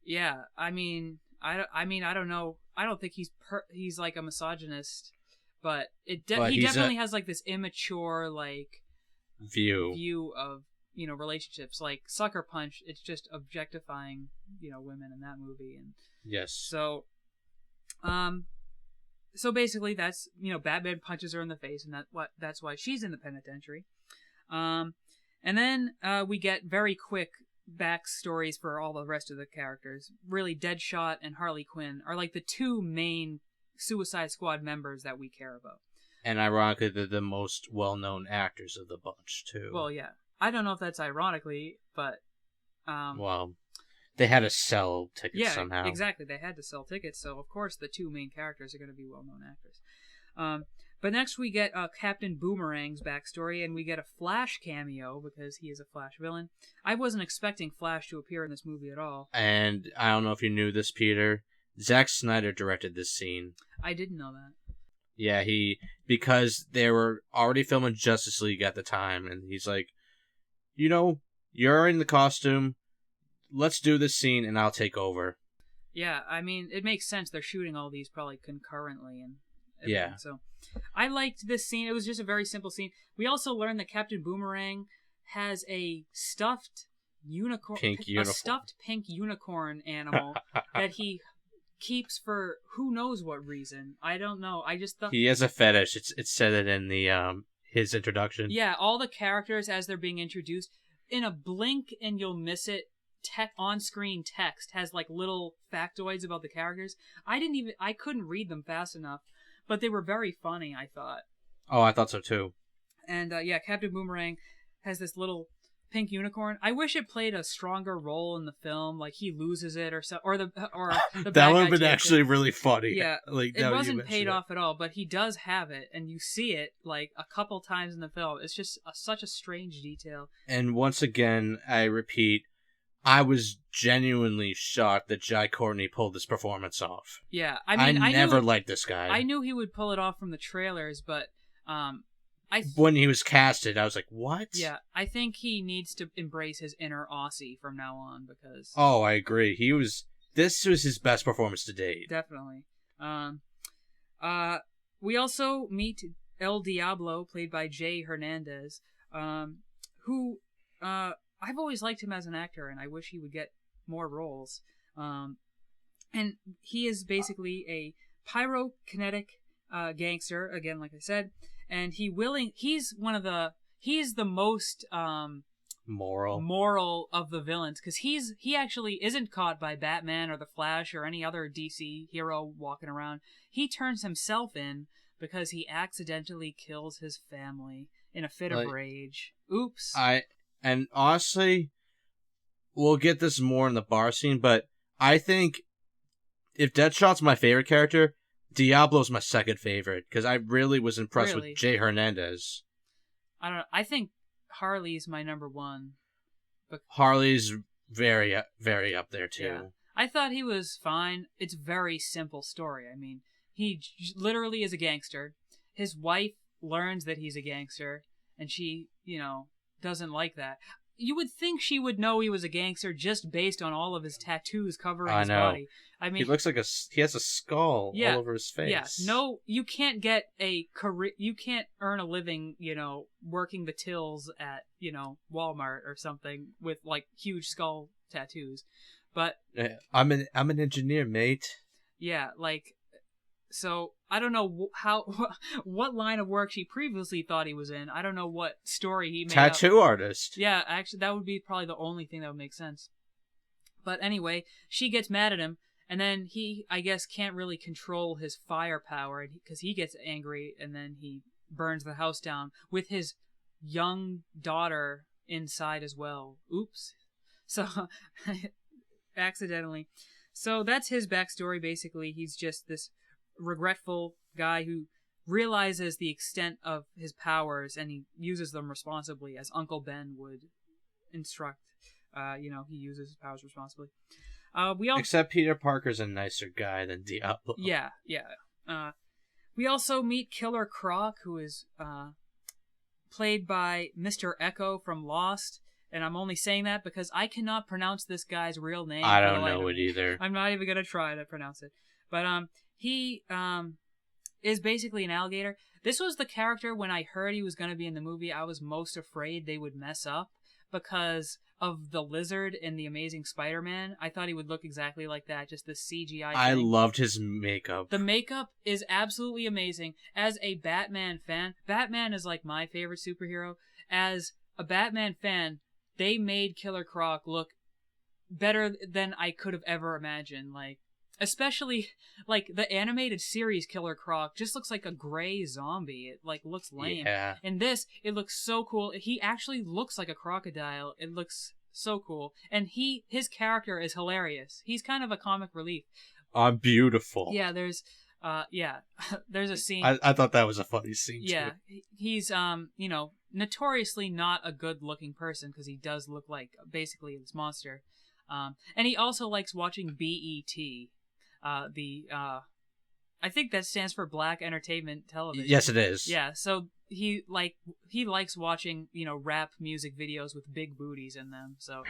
Yeah, I mean, I don't know. I don't think he's like a misogynist, but he definitely has like this immature like view of, you know, relationships. Like Sucker Punch, it's just objectifying, you know, women in that movie, and yes. So basically, that's, you know, Batman punches her in the face, and that's why she's in the penitentiary. And then we get very quick backstories for all the rest of the characters. Really, Deadshot and Harley Quinn are like the two main Suicide Squad members that we care about. And ironically, they're the most well-known actors of the bunch, too. Well, yeah. I don't know if that's ironically, but... well, they had to sell tickets somehow. Yeah, exactly. They had to sell tickets, so of course the two main characters are going to be well-known actors. But next we get Captain Boomerang's backstory, and we get a Flash cameo, because he is a Flash villain. I wasn't expecting Flash to appear in this movie at all. And I don't know if you knew this, Peter. Zack Snyder directed this scene. I didn't know that. Yeah, because they were already filming Justice League at the time, and he's like, you're in the costume. Let's do this scene, and I'll take over. Yeah, I mean, it makes sense. They're shooting all these probably concurrently and everything. Yeah. So I liked this scene. It was just a very simple scene. We also learned that Captain Boomerang has a stuffed pink unicorn animal that he keeps for who knows what reason. I don't know. I just thought he has a fetish. It said it in the his introduction. Yeah, all the characters as they're being introduced, in a blink and you'll miss it, on-screen text has like little factoids about the characters. I couldn't read them fast enough, but they were very funny, I thought. Oh, I thought so too. And yeah, Captain Boomerang has this little pink unicorn. I wish it played a stronger role in the film, like he loses it or the that would have been actually really funny. Yeah, like it wasn't paid off at all, but he does have it, and you see it like a couple times in the film. It's just such a strange detail. And once again, I repeat, I was genuinely shocked that Jai Courtney pulled this performance off. Yeah, I mean, I never knew, liked this guy. I knew he would pull it off from the trailers, but when he was casted, I was like, what? Yeah, I think he needs to embrace his inner Aussie from now on because... Oh, I agree. This was his best performance to date. Definitely. We also meet El Diablo, played by Jay Hernandez, who, I've always liked him as an actor, and I wish he would get more roles. And he is basically a pyrokinetic gangster, again, like I said, and he's the most moral of the villains, because he actually isn't caught by Batman or the Flash or any other DC hero walking around. He turns himself in because he accidentally kills his family in a fit of rage. Oops. And honestly, we'll get this more in the bar scene, but I think if Deadshot's my favorite character, Diablo's my second favorite, because I really was impressed with Jay Hernandez. I don't know. I think Harley's my number one. But Harley's very, very up there, too. Yeah. I thought he was fine. It's a very simple story. I mean, he literally is a gangster. His wife learns that he's a gangster, and she, doesn't like that. You would think she would know he was a gangster just based on all of his tattoos covering his body. I mean, he looks like he has a skull all over his face. Yeah, no, you can't get a career. You can't earn a living, working the tills at, Walmart or something with like huge skull tattoos. But I'm an engineer, mate. Yeah, like, so I don't know what line of work she previously thought he was in. I don't know what story he made. Tattoo artist. Yeah, actually, that would be probably the only thing that would make sense. But anyway, she gets mad at him, and then he, I guess, can't really control his firepower because he gets angry, and then he burns the house down with his young daughter inside as well. Oops. So, accidentally. So that's his backstory, basically. He's just this regretful guy who realizes the extent of his powers and he uses them responsibly, as Uncle Ben would instruct. He uses his powers responsibly. Except Peter Parker's a nicer guy than Diablo. Yeah. We also meet Killer Croc, who is played by Mr. Echo from Lost. And I'm only saying that because I cannot pronounce this guy's real name. I don't know it either. I'm not even going to try to pronounce it. But he is basically an alligator. This was the character, when I heard he was going to be in the movie, I was most afraid they would mess up because of the lizard in The Amazing Spider-Man. I thought he would look exactly like that, just this CGI thing. I loved his makeup. The makeup is absolutely amazing. As a Batman fan, Batman is like my favorite superhero. As a Batman fan, they made Killer Croc look better than I could have ever imagined. Like, especially, like, the animated series Killer Croc just looks like a gray zombie. It, like, looks lame. Yeah. In this, it looks so cool. He actually looks like a crocodile. It looks so cool. And his character is hilarious. He's kind of a comic relief. Beautiful. Yeah, there's a scene. I thought that was a funny scene, yeah, too. He's, notoriously not a good-looking person because he does look like, basically, this monster. And he also likes watching BET. The I think that stands for Black Entertainment Television. Yes, it is. Yeah, so he likes watching, rap music videos with big booties in them. So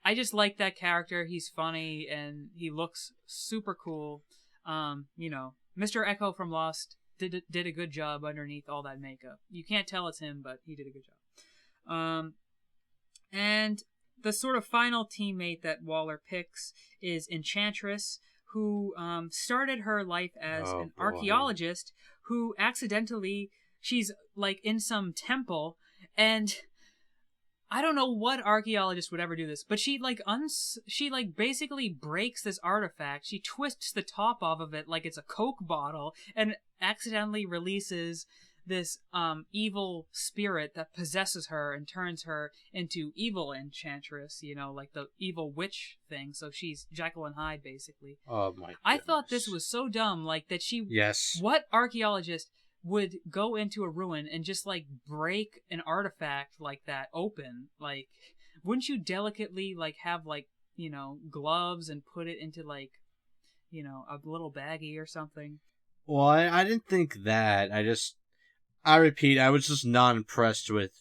I just like that character. He's funny and he looks super cool. Mr. Echo from Lost did a good job underneath all that makeup. You can't tell it's him, but he did a good job. And the sort of final teammate that Waller picks is Enchantress, who started her life as an archaeologist who accidentally, she's like in some temple, and I don't know what archaeologist would ever do this, but she basically breaks this artifact. She twists the top off of it like it's a Coke bottle and accidentally releases this evil spirit that possesses her and turns her into evil Enchantress, like the evil witch thing. So she's Jekyll and Hyde, basically. Oh my goodness. I thought this was so dumb, like that she... Yes. What archaeologist would go into a ruin and just like break an artifact like that open? Like, wouldn't you delicately like have like, gloves and put it into like, a little baggie or something? Well, I didn't think that. I repeat, I was just not impressed with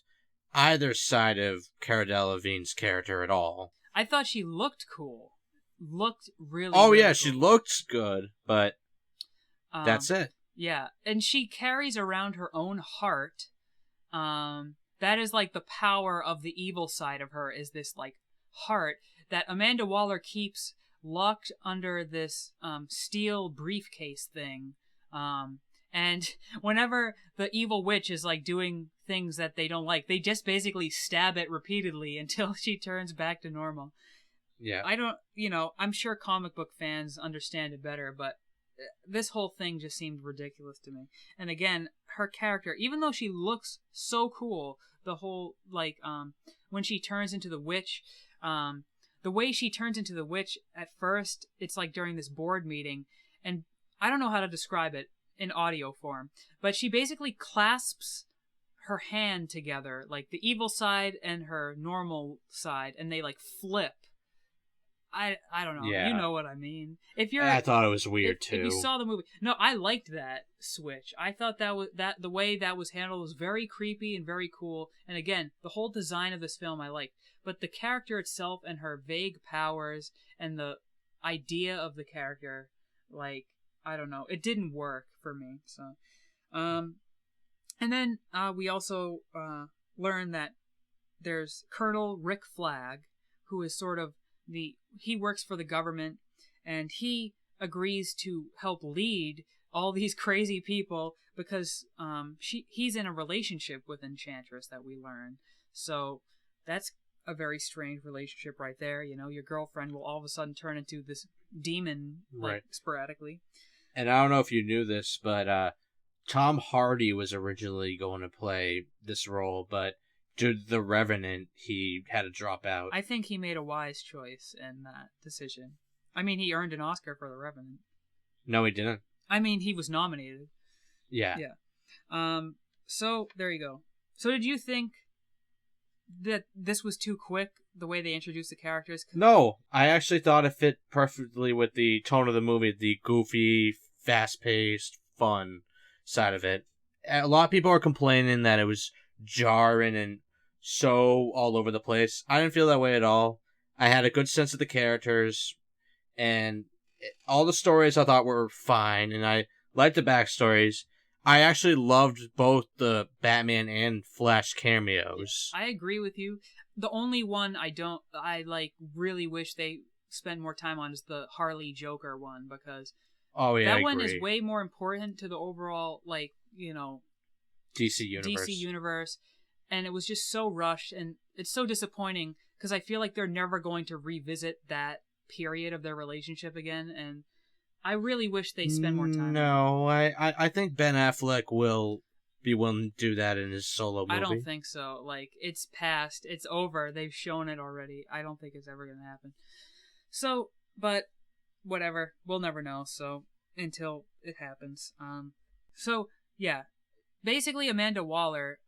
either side of Cara Delevingne's character at all. I thought she looked cool. Looked really really cool. She looked good, but that's it. Yeah, and she carries around her own heart. That is like the power of the evil side of her, is this like heart that Amanda Waller keeps locked under this steel briefcase thing. And whenever the evil witch is like doing things that they don't like, they just basically stab it repeatedly until she turns back to normal. Yeah. I don't, I'm sure comic book fans understand it better, but this whole thing just seemed ridiculous to me. And again, her character, even though she looks so cool, the whole, like, when she turns into the witch, the way she turns into the witch at first, it's like during this board meeting, and I don't know how to describe it in audio form, but she basically clasps her hand together, like the evil side and her normal side, and they like flip. I don't know. Yeah. You know what I mean. I thought it was weird too. If you saw the movie, no, I liked that switch. I thought that the way that was handled was very creepy and very cool. And again, the whole design of this film I liked, but the character itself and her vague powers and the idea of the character, like, I don't know, it didn't work for me. So, and then we also learn that there's Colonel Rick Flagg, who is sort of he works for the government, and he agrees to help lead all these crazy people because he's in a relationship with Enchantress that we learn. So that's a very strange relationship right there. Your girlfriend will all of a sudden turn into this demon, like, right, sporadically. And I don't know if you knew this, but Tom Hardy was originally going to play this role, but due to The Revenant, he had to drop out. I think he made a wise choice in that decision. I mean, he earned an Oscar for The Revenant. No, he didn't. I mean, he was nominated. Yeah. Yeah. So, there you go. So, did you think that this was too quick, the way they introduced the characters? No, I actually thought it fit perfectly with the tone of the movie, the goofy, fast-paced, fun side of it. A lot of people are complaining that it was jarring and so all over the place. I didn't feel that way at all. I had a good sense of the characters, and all the stories I thought were fine, and I liked the backstories. I actually loved both the Batman and Flash cameos. I agree with you. The only one I really wish they spend more time on is the Harley Joker one, because that one is way more important to the overall, like, DC universe, and it was just so rushed, and it's so disappointing because I feel like they're never going to revisit that period of their relationship again, and I really wish they spend more time. No, I think Ben Affleck will be willing to do that in his solo movie. I don't think so. Like, it's past, it's over. They've shown it already. I don't think it's ever going to happen. So, but whatever, we'll never know. So until it happens. So yeah. Basically, Amanda Waller,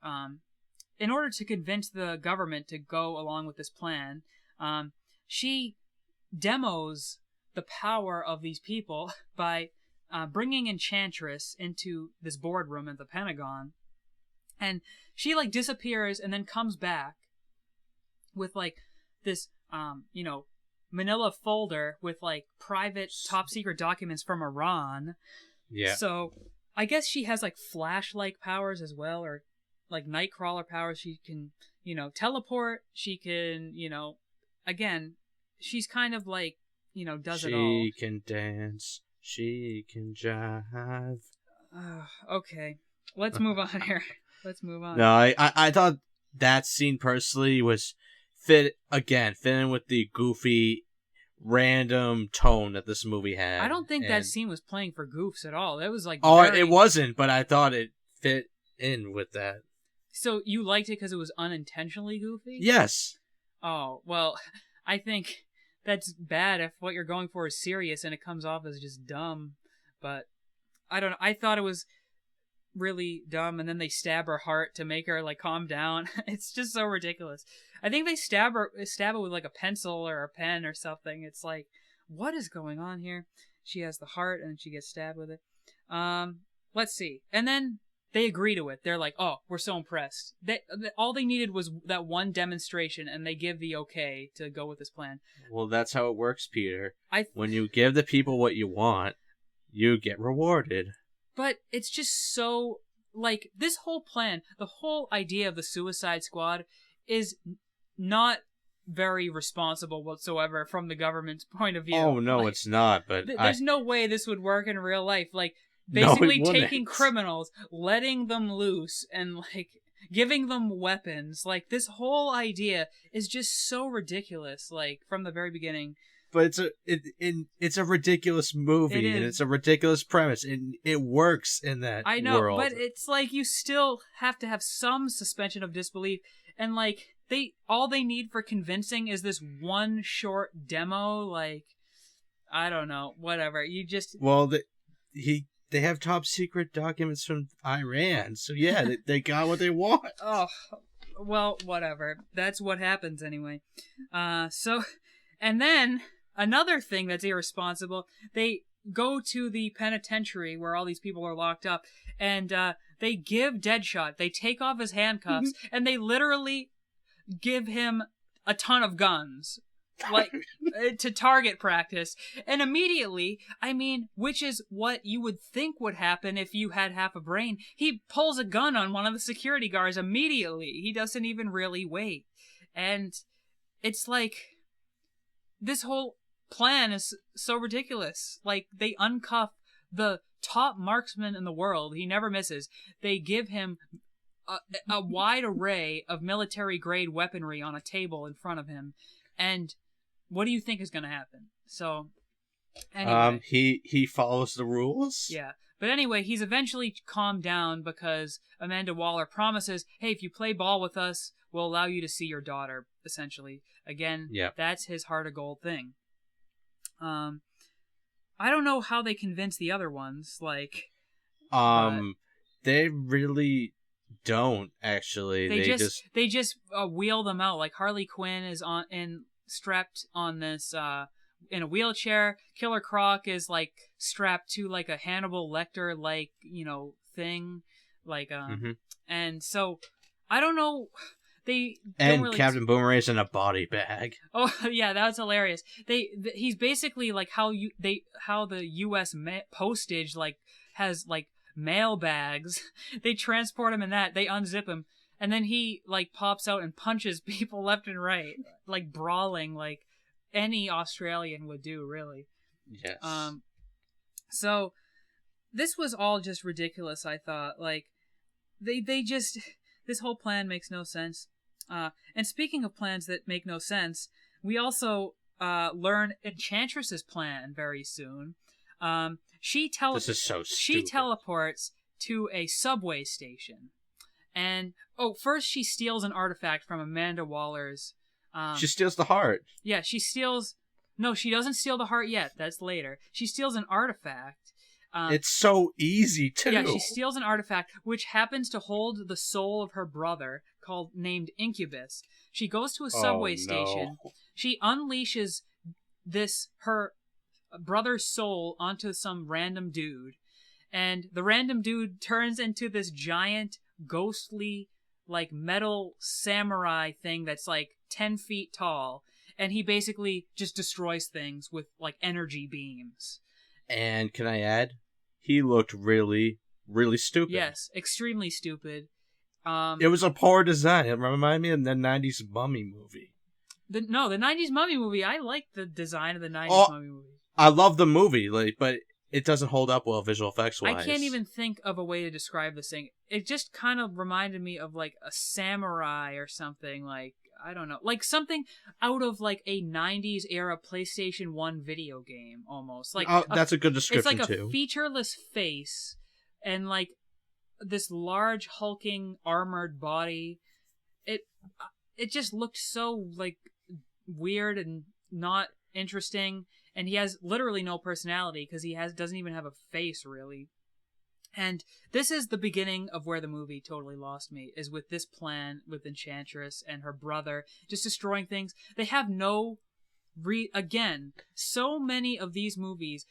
in order to convince the government to go along with this plan, she demos the power of these people by bringing Enchantress into this boardroom at the Pentagon, and she like disappears and then comes back with like this manila folder with like private top secret documents from Iran. Yeah. So I guess she has like flash-like powers as well, or like Nightcrawler powers. She can, teleport. She can, again, she's kind of like, does it all. She can dance. She can jive. Okay, let's move on here. Let's move on. No, I thought that scene personally was fit in with the goofy, random tone that this movie had. I don't think that scene was playing for goofs at all. It was like it wasn't, but I thought it fit in with that. So you liked it because it was unintentionally goofy? Yes. Oh, well, I think that's bad if what you're going for is serious and it comes off as just dumb. But I don't know. I thought it was really dumb, and then they stab her heart to make her like calm down. It's just so ridiculous. I think they stab her with like a pencil or a pen or something. It's like, what is going on here? She has the heart and she gets stabbed with it. Let's see. And then they agree to it. They're like, oh, we're so impressed. All they needed was that one demonstration, and they give the okay to go with this plan. Well, that's how it works, Peter. When you give the people what you want, you get rewarded. But it's just so, like, this whole plan, the whole idea of the Suicide Squad is not very responsible whatsoever from the government's point of view. Oh, no, it's not, but there's no way this would work in real life. Like, No, it basically wouldn't. taking criminals, letting them loose, and, like, giving them weapons. Like, this whole idea is just so ridiculous, like, from the very beginning. But it's a ridiculous movie, and it's a ridiculous premise, and it works in that I know, world. but it's like you still have to have some suspension of disbelief, and like all they need for convincing is this one short demo. Like, I don't know, whatever. You just they have top secret documents from Iran, so yeah, they got what they want. Oh, well, whatever. That's what happens anyway. And then another thing that's irresponsible, they go to the penitentiary where all these people are locked up, and they give Deadshot, they take off his handcuffs, and they literally give him a ton of guns, like, to target practice. And immediately, which is what you would think would happen if you had half a brain, he pulls a gun on one of the security guards immediately. He doesn't even really wait. And it's like, this whole plan is so ridiculous. Like, they uncuff the top marksman in the world. He never misses. They give him a wide array of military-grade weaponry on a table in front of him. And what do you think is going to happen? So, anyway. He follows the rules? Yeah. But anyway, he's eventually calmed down because Amanda Waller promises, hey, if you play ball with us, we'll allow you to see your daughter, essentially. Again, That's his heart of gold thing. I don't know how they convince the other ones, like... They really don't, actually. They just wheel them out. Like, Harley Quinn is strapped on this, in a wheelchair. Killer Croc is, like, strapped to, like, a Hannibal Lecter, like, thing. Like, and so, I don't know... And Captain Boomerang's in a body bag. Oh yeah, that was hilarious. He's basically like how the U.S. postage like has like mail bags. They transport him in that. They unzip him, and then he like pops out and punches people left and right, like brawling, like any Australian would do, really. Yes. So this was all just ridiculous. I thought like they just this whole plan makes no sense. And speaking of plans that make no sense, we also learn Enchantress's plan very soon. This is so stupid. She teleports to a subway station, and first she steals an artifact from Amanda Waller's. She steals the heart. Yeah, she steals. No, she doesn't steal the heart yet. That's later. She steals an artifact. It's so easy too. Yeah, she steals an artifact which happens to hold the soul of her brother, named Incubus. She goes to a subway station. She unleashes her brother's soul onto some random dude, and the random dude turns into this giant, ghostly, like metal samurai thing that's like 10 feet tall, and he basically just destroys things with like energy beams. And can I add, he looked really, really stupid. Yes, extremely stupid. It was a poor design. It reminded me of the 90s Mummy movie. The 90s Mummy movie, I like the design of the 90s Mummy movie. I love the movie, but it doesn't hold up well visual effects wise. I can't even think of a way to describe this thing. It just kind of reminded me of like a samurai or something, like, I don't know, like something out of like a 90s era PlayStation 1 video game almost. Like that's a good description it's like too. A featureless face and like this large hulking armored body. It just looked so like weird and not interesting, and he has literally no personality because doesn't even have a face really. And this is the beginning of where the movie totally lost me, is with this plan with Enchantress and her brother just destroying things. They have no again, so many of these movies,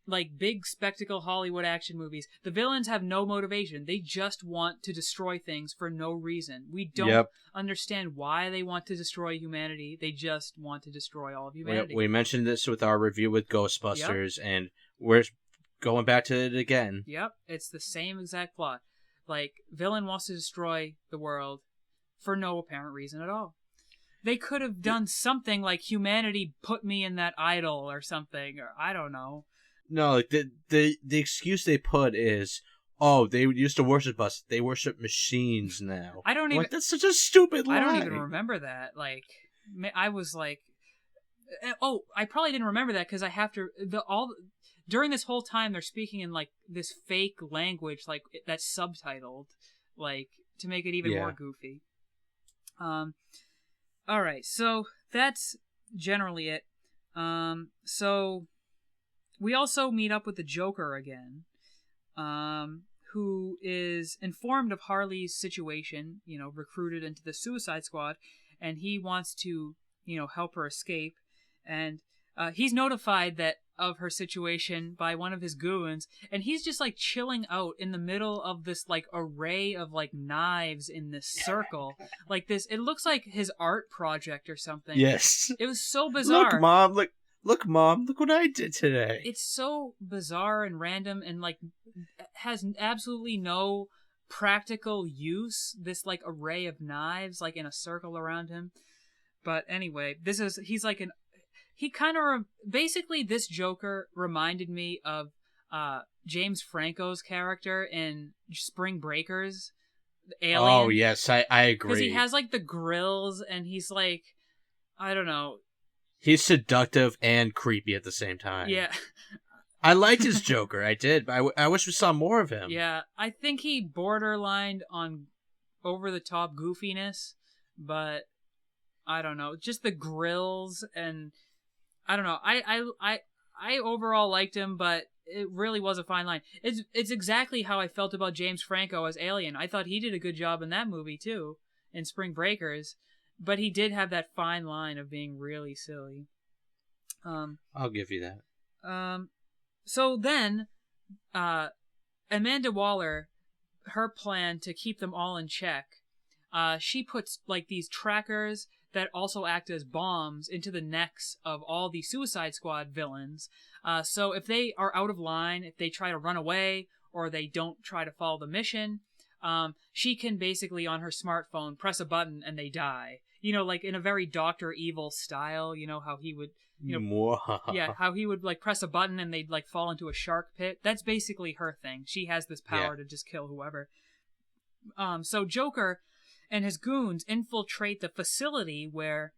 like big spectacle Hollywood action movies, the villains have no motivation. They just want to destroy things for no reason. We don't understand why they want to destroy humanity. They just want to destroy all of humanity. We mentioned this with our review with Ghostbusters, and we're going back to it again. Yep, it's the same exact plot. Like, villain wants to destroy the world for no apparent reason at all. They could have done something like humanity put me in that idol or something, or I don't know. No, like the excuse they put is, oh, they used to worship us. They worship machines now. I don't even. Like, that's such a stupid lie. I don't even remember that. Like, I was like, oh, I probably didn't remember that because I have to during this whole time they're speaking in like this fake language, like that's subtitled, like to make it even more goofy. All right, so that's generally it. So we also meet up with the Joker again, who is informed of Harley's situation, recruited into the Suicide Squad, and he wants to, help her escape. And he's notified of her situation by one of his goons, and he's just like chilling out in the middle of this like array of like knives in this circle. Like this, it looks like his art project or something. Yes. It was so bizarre. Look, Mom, look what I did today. It's so bizarre and random and like has absolutely no practical use, this like array of knives like in a circle around him. But anyway, basically this Joker reminded me of James Franco's character in Spring Breakers, Alien. Oh yes, I agree. Because he has like the grills and he's like, I don't know. He's seductive and creepy at the same time. Yeah. I liked his Joker, I did, but I wish we saw more of him. Yeah, I think he borderlined on over-the-top goofiness, but I don't know. Just the grills and I don't know. I overall liked him, but it really was a fine line. It's exactly how I felt about James Franco as Alien. I thought he did a good job in that movie too, in Spring Breakers, but he did have that fine line of being really silly. I'll give you that. So then, Amanda Waller, her plan to keep them all in check, she puts like these trackers that also act as bombs into the necks of all the Suicide Squad villains. So if they are out of line, if they try to run away, or they don't try to follow the mission, she can basically on her smartphone press a button and they die. Like in a very Dr. Evil style, how he would, how he would like press a button and they'd like fall into a shark pit. That's basically her thing. She has this power to just kill whoever. So Joker and his goons infiltrate the facility where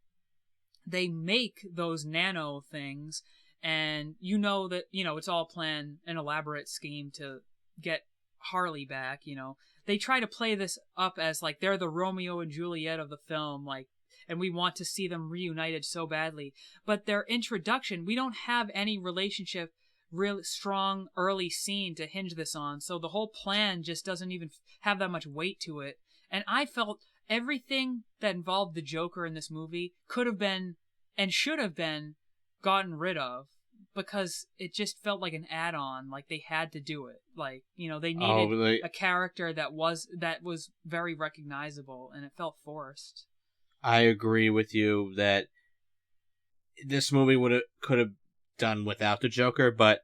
they make those nano things, and that it's all planned, an elaborate scheme to get Harley back. They try to play this up as like they're the Romeo and Juliet of the film, like, and we want to see them reunited so badly. But their introduction, we don't have any relationship, real strong early scene to hinge this on, so the whole plan just doesn't even have that much weight to it. And I felt everything that involved the Joker in this movie could have been and should have been gotten rid of. because it just felt like an add-on. Like they had to do it. Like, you know, they Oh, needed really? a character that was very recognizable, and it felt forced. I agree with you that this movie could have done without the Joker, but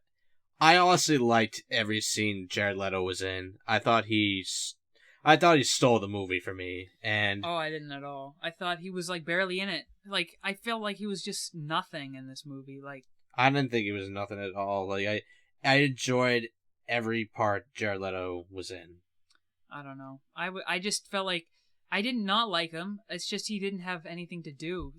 I honestly liked every scene Jared Leto was in. I thought he stole the movie for me, and Oh, I didn't at all. I thought he was like barely in it. Like I felt like he was just nothing in this movie. Like I didn't think he was nothing at all. Like I enjoyed every part Jared Leto was in. I don't know. I just felt like I did not like him. It's just he didn't have anything to do.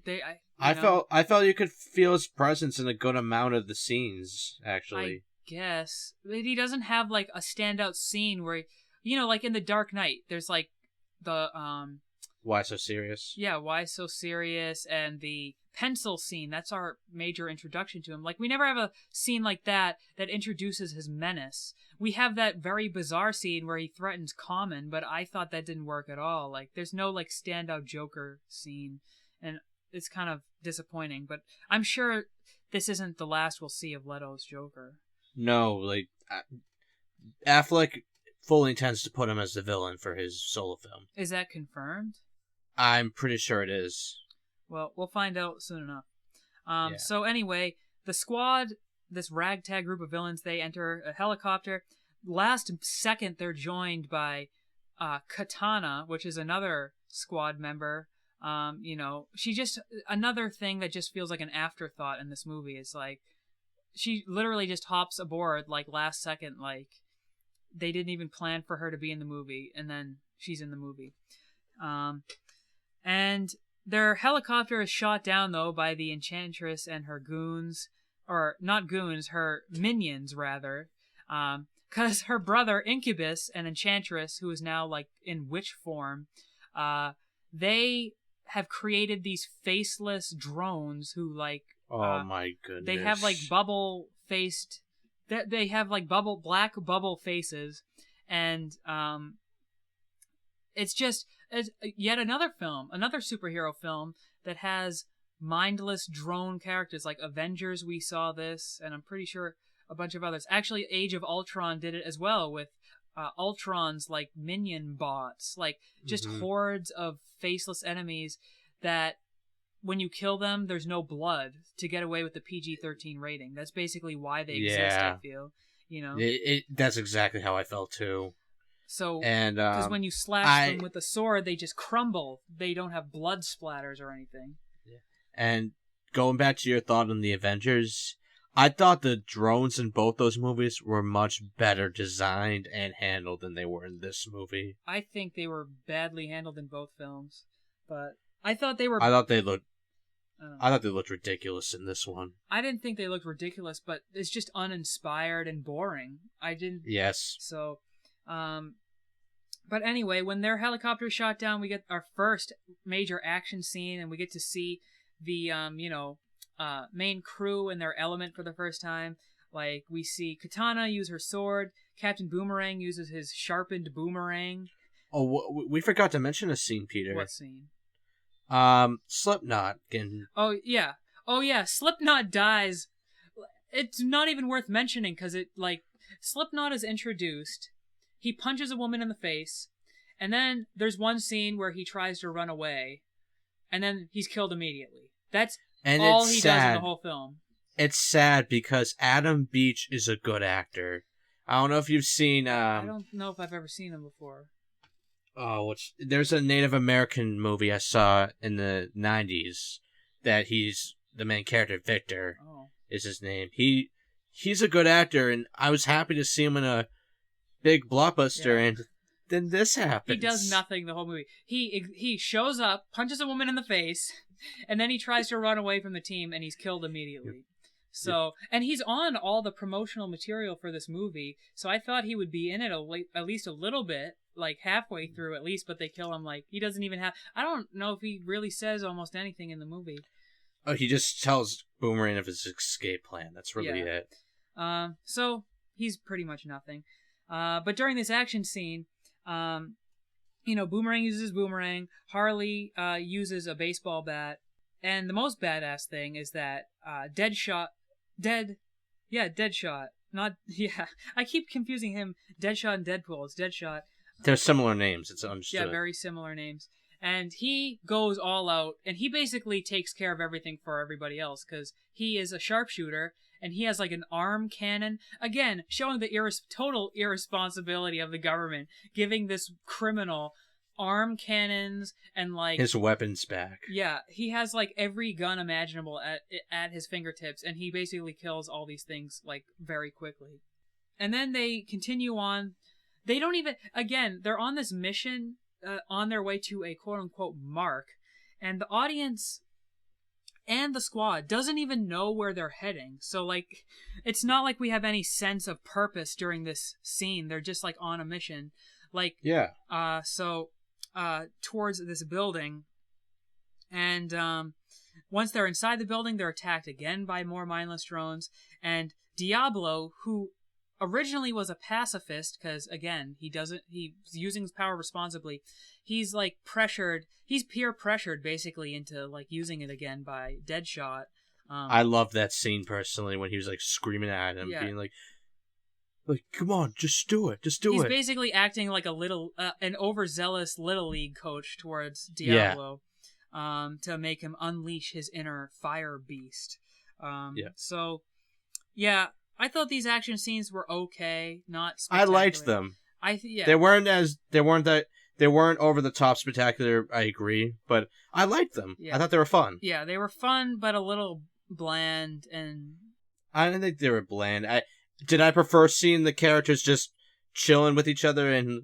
I felt you could feel his presence in a good amount of the scenes. Actually, I guess but he doesn't have like a standout scene where, you know, like in The Dark Knight, there's like the Why So Serious? yeah, why so serious, and the pencil scene. That's our major introduction to him. Like we never have a scene like that introduces his menace. We have that very bizarre scene where he threatens Common, but I thought that didn't work at all. Like there's no like standout Joker scene, and it's kind of disappointing. But I'm sure this isn't the last we'll see of Leto's Joker. No, like Affleck fully intends to put him as the villain for his solo film. Is that confirmed? I'm pretty sure it is. Well, we'll find out soon enough. Yeah. So anyway, the squad, this ragtag group of villains, they enter a helicopter. Last second, they're joined by Katana, which is another squad member. You know, she just another thing that just feels like an afterthought in this movie. It's like she literally just hops aboard like last second, like they didn't even plan for her to be in the movie, and then she's in the movie. And their helicopter is shot down, though, by the Enchantress and her goons. Or, not goons, her minions, rather. Because her brother, Incubus, and Enchantress, who is now, like, in witch form, they have created these faceless drones who, like... Oh my goodness. They have, like, bubble-faced... They have, like, black bubble faces, and, it's just yet another superhero film that has mindless drone characters. Like Avengers, we saw this, and I'm pretty sure a bunch of others. Actually, Age of Ultron did it as well with Ultron's like minion bots, like just hordes of faceless enemies that when you kill them, there's no blood to get away with the PG-13 rating. That's basically why they exist, I feel. You know, that's exactly how I felt too. So, and because when you slash them with a sword, they just crumble. They don't have blood splatters or anything. Yeah. And going back to your thought on the Avengers, I thought the drones in both those movies were much better designed and handled than they were in this movie. I think they were badly handled in both films, but I thought they were. I thought they looked ridiculous in this one. I didn't think they looked ridiculous, but it's just uninspired and boring. I didn't. Yes. So. But anyway, when their helicopter is shot down, we get our first major action scene, and we get to see the main crew in their element for the first time. Like we see Katana use her sword, Captain Boomerang uses his sharpened boomerang. Oh, we forgot to mention a scene, Peter. What scene? Slipknot can. Oh yeah, Slipknot dies. It's not even worth mentioning because Slipknot is introduced. He punches a woman in the face, and then there's one scene where he tries to run away, and then he's killed immediately. That's all he does in the whole film. It's sad because Adam Beach is a good actor. I don't know if you've seen... I don't know if I've ever seen him before. There's a Native American movie I saw in the 90s that he's the main character, Victor, is his name. He's a good actor, and I was happy to see him in a big blockbuster, and then this happens. He does nothing the whole movie. He shows up, punches a woman in the face, and then he tries to run away from the team, and he's killed immediately. So, and he's on all the promotional material for this movie, so I thought he would be in it at least a little bit, like halfway through at least, but they kill him. Like, he doesn't even have... I don't know if he really says almost anything in the movie. Oh, he just tells Boomerang of his escape plan. That's really it. So, he's pretty much nothing. But during this action scene, Boomerang uses Boomerang, Harley uses a baseball bat, and the most badass thing is that Dead Yeah, Deadshot. Not yeah. I keep confusing him. Deadshot and Deadpool. It's Deadshot. They're similar names. It's understood. Yeah, very similar names. And he goes all out, and he basically takes care of everything for everybody else, because he is a sharpshooter, and he has like an arm cannon. Again, showing the total irresponsibility of the government, giving this criminal arm cannons and like his weapons back. Yeah, he has like every gun imaginable at his fingertips, and he basically kills all these things like very quickly. And then they continue on. They don't even, again, they're on this mission on their way to a quote-unquote mark, and the audience and the squad doesn't even know where they're heading. So, like, it's not like we have any sense of purpose during this scene. They're just, like, on a mission. Like, yeah. Towards this building. And once they're inside the building, they're attacked again by more mindless drones. And Diablo, who originally was a pacifist, because again he's using his power responsibly, he's like peer pressured basically into like using it again by Deadshot. I love that scene personally, when he was like screaming at him, being like come on, just do it, he's basically acting like an overzealous little league coach towards Diablo, to make him unleash his inner fire beast. So yeah, I thought these action scenes were okay, not spectacular. I liked them. Yeah. They weren't over the top spectacular, I agree, but I liked them. Yeah. I thought they were fun. Yeah, they were fun, but a little bland, and I didn't think they were bland. Did I prefer seeing the characters just chilling with each other and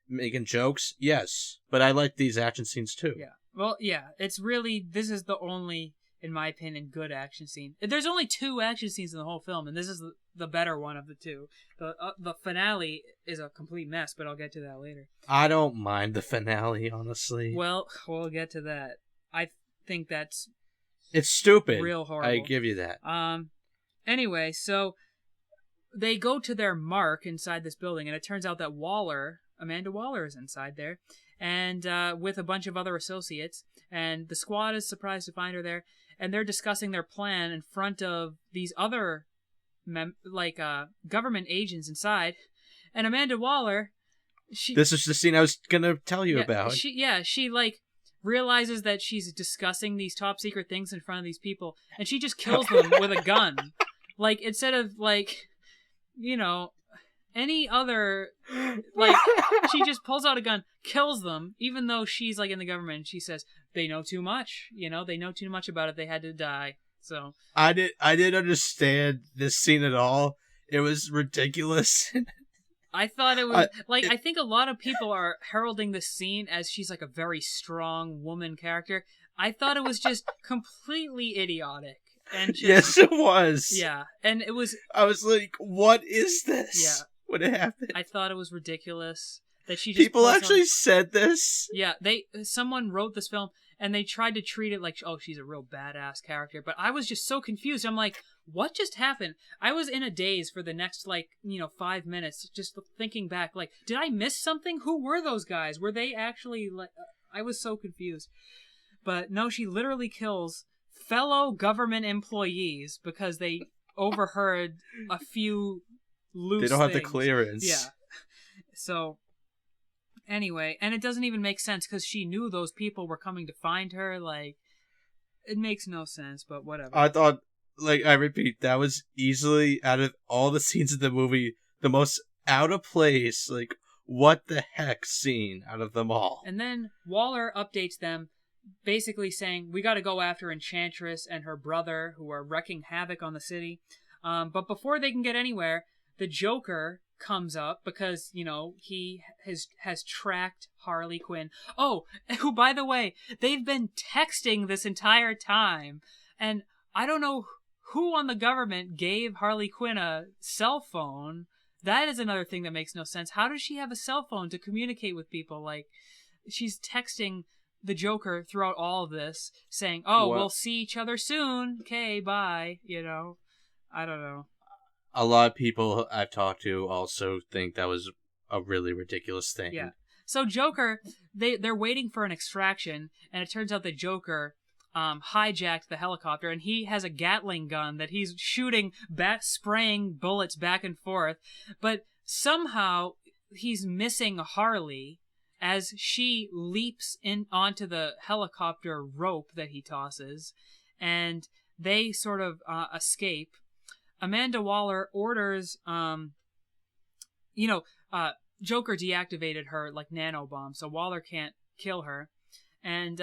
making jokes? Yes, but I like these action scenes too. Yeah. Well, yeah, this is the only, in my opinion, good action scene. There's only 2 action scenes in the whole film, and this is the better one of the 2. The finale is a complete mess, but I'll get to that later. I don't mind the finale, honestly. Well, we'll get to that. I think it's stupid. Real horrible. I give you that. Anyway, so they go to their mark inside this building, and it turns out that Amanda Waller is inside there, and with a bunch of other associates, and the squad is surprised to find her there, and they're discussing their plan in front of these other government agents inside, and Amanda Waller, this is the scene I was gonna tell you about. She like realizes that she's discussing these top secret things in front of these people, and she just kills them with a gun. Like, instead of like, any other, like, she just pulls out a gun, kills them, even though she's like in the government, and she says they know too much, they know too much about it, they had to die. So I didn't understand this scene at all. It was ridiculous. I thought it was I think a lot of people are heralding this scene as she's like a very strong woman character. I thought it was just completely idiotic. And just, yes, it was. Yeah, and it was. I was like, "What is this?" Yeah, what happened? I thought it was ridiculous that she just. People actually said this. Yeah, someone wrote this film, and they tried to treat it like, oh, she's a real badass character. But I was just so confused. I'm like, what just happened? I was in a daze for the next 5 minutes, just thinking back. Like, did I miss something? Who were those guys? Were they actually like? I was so confused. But no, she literally kills fellow government employees because they overheard a few loose They don't have things. the clearance. Yeah. So, anyway, and it doesn't even make sense because she knew those people were coming to find her. Like, it makes no sense, but whatever. I thought, I repeat, that was easily, out of all the scenes of the movie, the most out of place, what the heck scene out of them all. And then Waller updates them, basically saying, we got to go after Enchantress and her brother, who are wrecking havoc on the city. But before they can get anywhere, the Joker comes up because, he has tracked Harley Quinn. Oh, who, by the way, they've been texting this entire time. And I don't know who on the government gave Harley Quinn a cell phone. That is another thing that makes no sense. How does she have a cell phone to communicate with people? Like, she's texting the Joker throughout all of this, saying, we'll see each other soon. Okay, bye. I don't know. A lot of people I've talked to also think that was a really ridiculous thing. Yeah. So Joker, they're waiting for an extraction, and it turns out that Joker hijacked the helicopter, and he has a Gatling gun that he's shooting spraying bullets back and forth, but somehow he's missing Harley as she leaps in onto the helicopter rope that he tosses, and they sort of escape. Amanda Waller orders, Joker deactivated her like nanobomb, so Waller can't kill her, and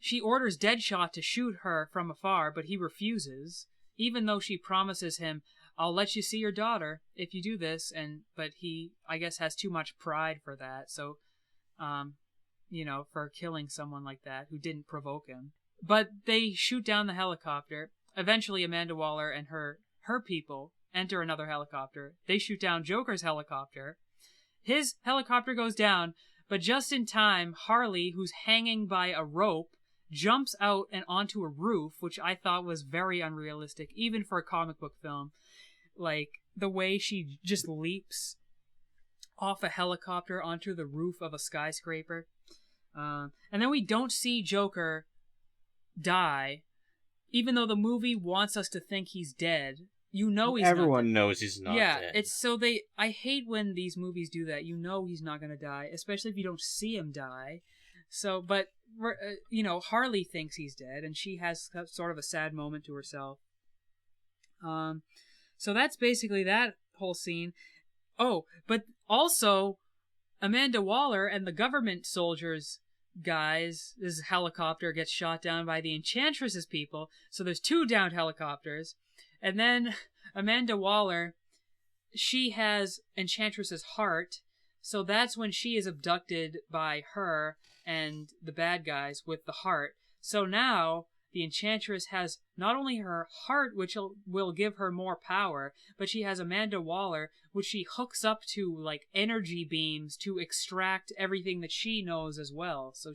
she orders Deadshot to shoot her from afar, but he refuses, even though she promises him, "I'll let you see your daughter if you do this," but he, I guess, has too much pride for that, so, for killing someone like that who didn't provoke him. But they shoot down the helicopter. Eventually, Amanda Waller and her people enter another helicopter. They shoot down Joker's helicopter. His helicopter goes down, but just in time, Harley, who's hanging by a rope, jumps out and onto a roof, which I thought was very unrealistic, even for a comic book film. Like, the way she just leaps off a helicopter onto the roof of a skyscraper. And then we don't see Joker die, even though the movie wants us to think he's dead. He's Everyone knows he's not dead. It's so I hate when these movies do that. He's not going to die, especially if you don't see him die. So, but Harley thinks he's dead, and she has sort of a sad moment to herself. So that's basically that whole scene. Oh, but also Amanda Waller and the government soldiers guys, this helicopter gets shot down by the Enchantress's people. So there's 2 downed helicopters. And then Amanda Waller, she has Enchantress's heart, so that's when she is abducted by her and the bad guys with the heart. So now the Enchantress has not only her heart, which will give her more power, but she has Amanda Waller, which she hooks up to like energy beams to extract everything that she knows as well. So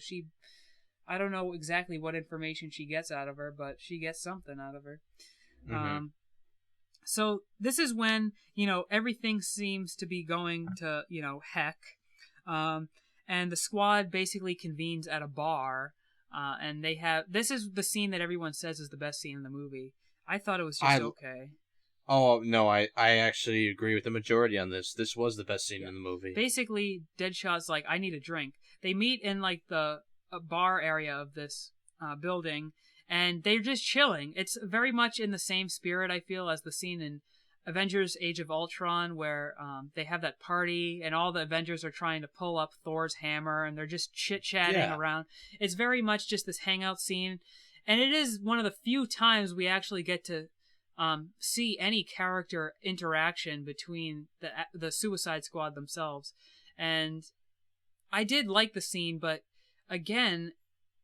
I don't know exactly what information she gets out of her, but she gets something out of her. Mm-hmm. So this is when, everything seems to be going to, heck. And the squad basically convenes at a bar. And this is the scene that everyone says is the best scene in the movie. I thought it was just okay. Oh, no, I actually agree with the majority on this. This was the best scene in the movie. Basically, Deadshot's like, I need a drink. They meet in, like, the bar area of this building, and they're just chilling. It's very much in the same spirit, I feel, as the scene in Avengers Age of Ultron, where they have that party, and all the Avengers are trying to pull up Thor's hammer, and they're just chit-chatting around. It's very much just this hangout scene, and it is one of the few times we actually get to see any character interaction between the Suicide Squad themselves. And I did like the scene, but again,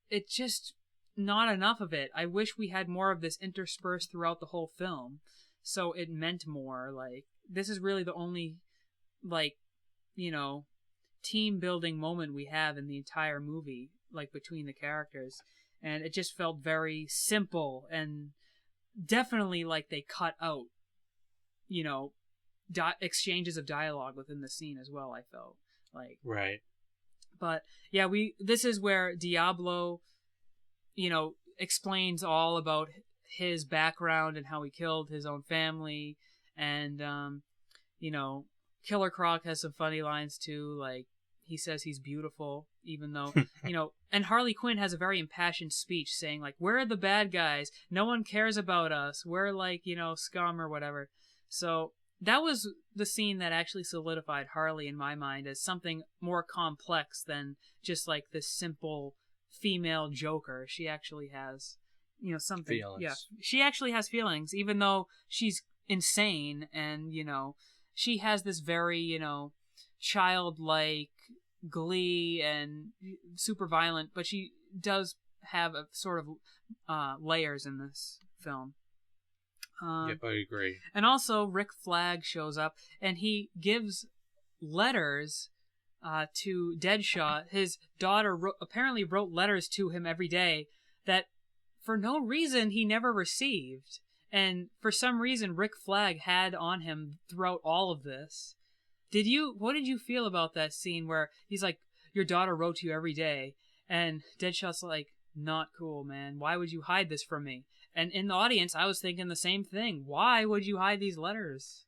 it just not enough of it. I wish we had more of this interspersed throughout the whole film, so it meant more. Like, this is really the only, like, team building moment we have in the entire movie, like, between the characters. And it just felt very simple, and definitely like they cut out, exchanges of dialogue within the scene as well, I felt like. Right. But yeah, this is where Diablo, explains all about his background and how he killed his own family. And, Killer Croc has some funny lines too. Like, he says he's beautiful, even though, and Harley Quinn has a very impassioned speech saying, like, we're the bad guys. No one cares about us. We're like, scum or whatever. So that was the scene that actually solidified Harley in my mind as something more complex than just like this simple female Joker. She actually has, something. Feelings. Yeah, she actually has feelings, even though she's insane, and she has this very childlike glee and super violent, but she does have a sort of layers in this film. Yep, I agree. And also, Rick Flag shows up, and he gives letters to Deadshot. His daughter apparently wrote letters to him every day that, for no reason, he never received. And for some reason, Rick Flag had on him throughout all of this. What did you feel about that scene where he's like, your daughter wrote to you every day, and Deadshot's like, not cool, man. Why would you hide this from me? And in the audience, I was thinking the same thing. Why would you hide these letters?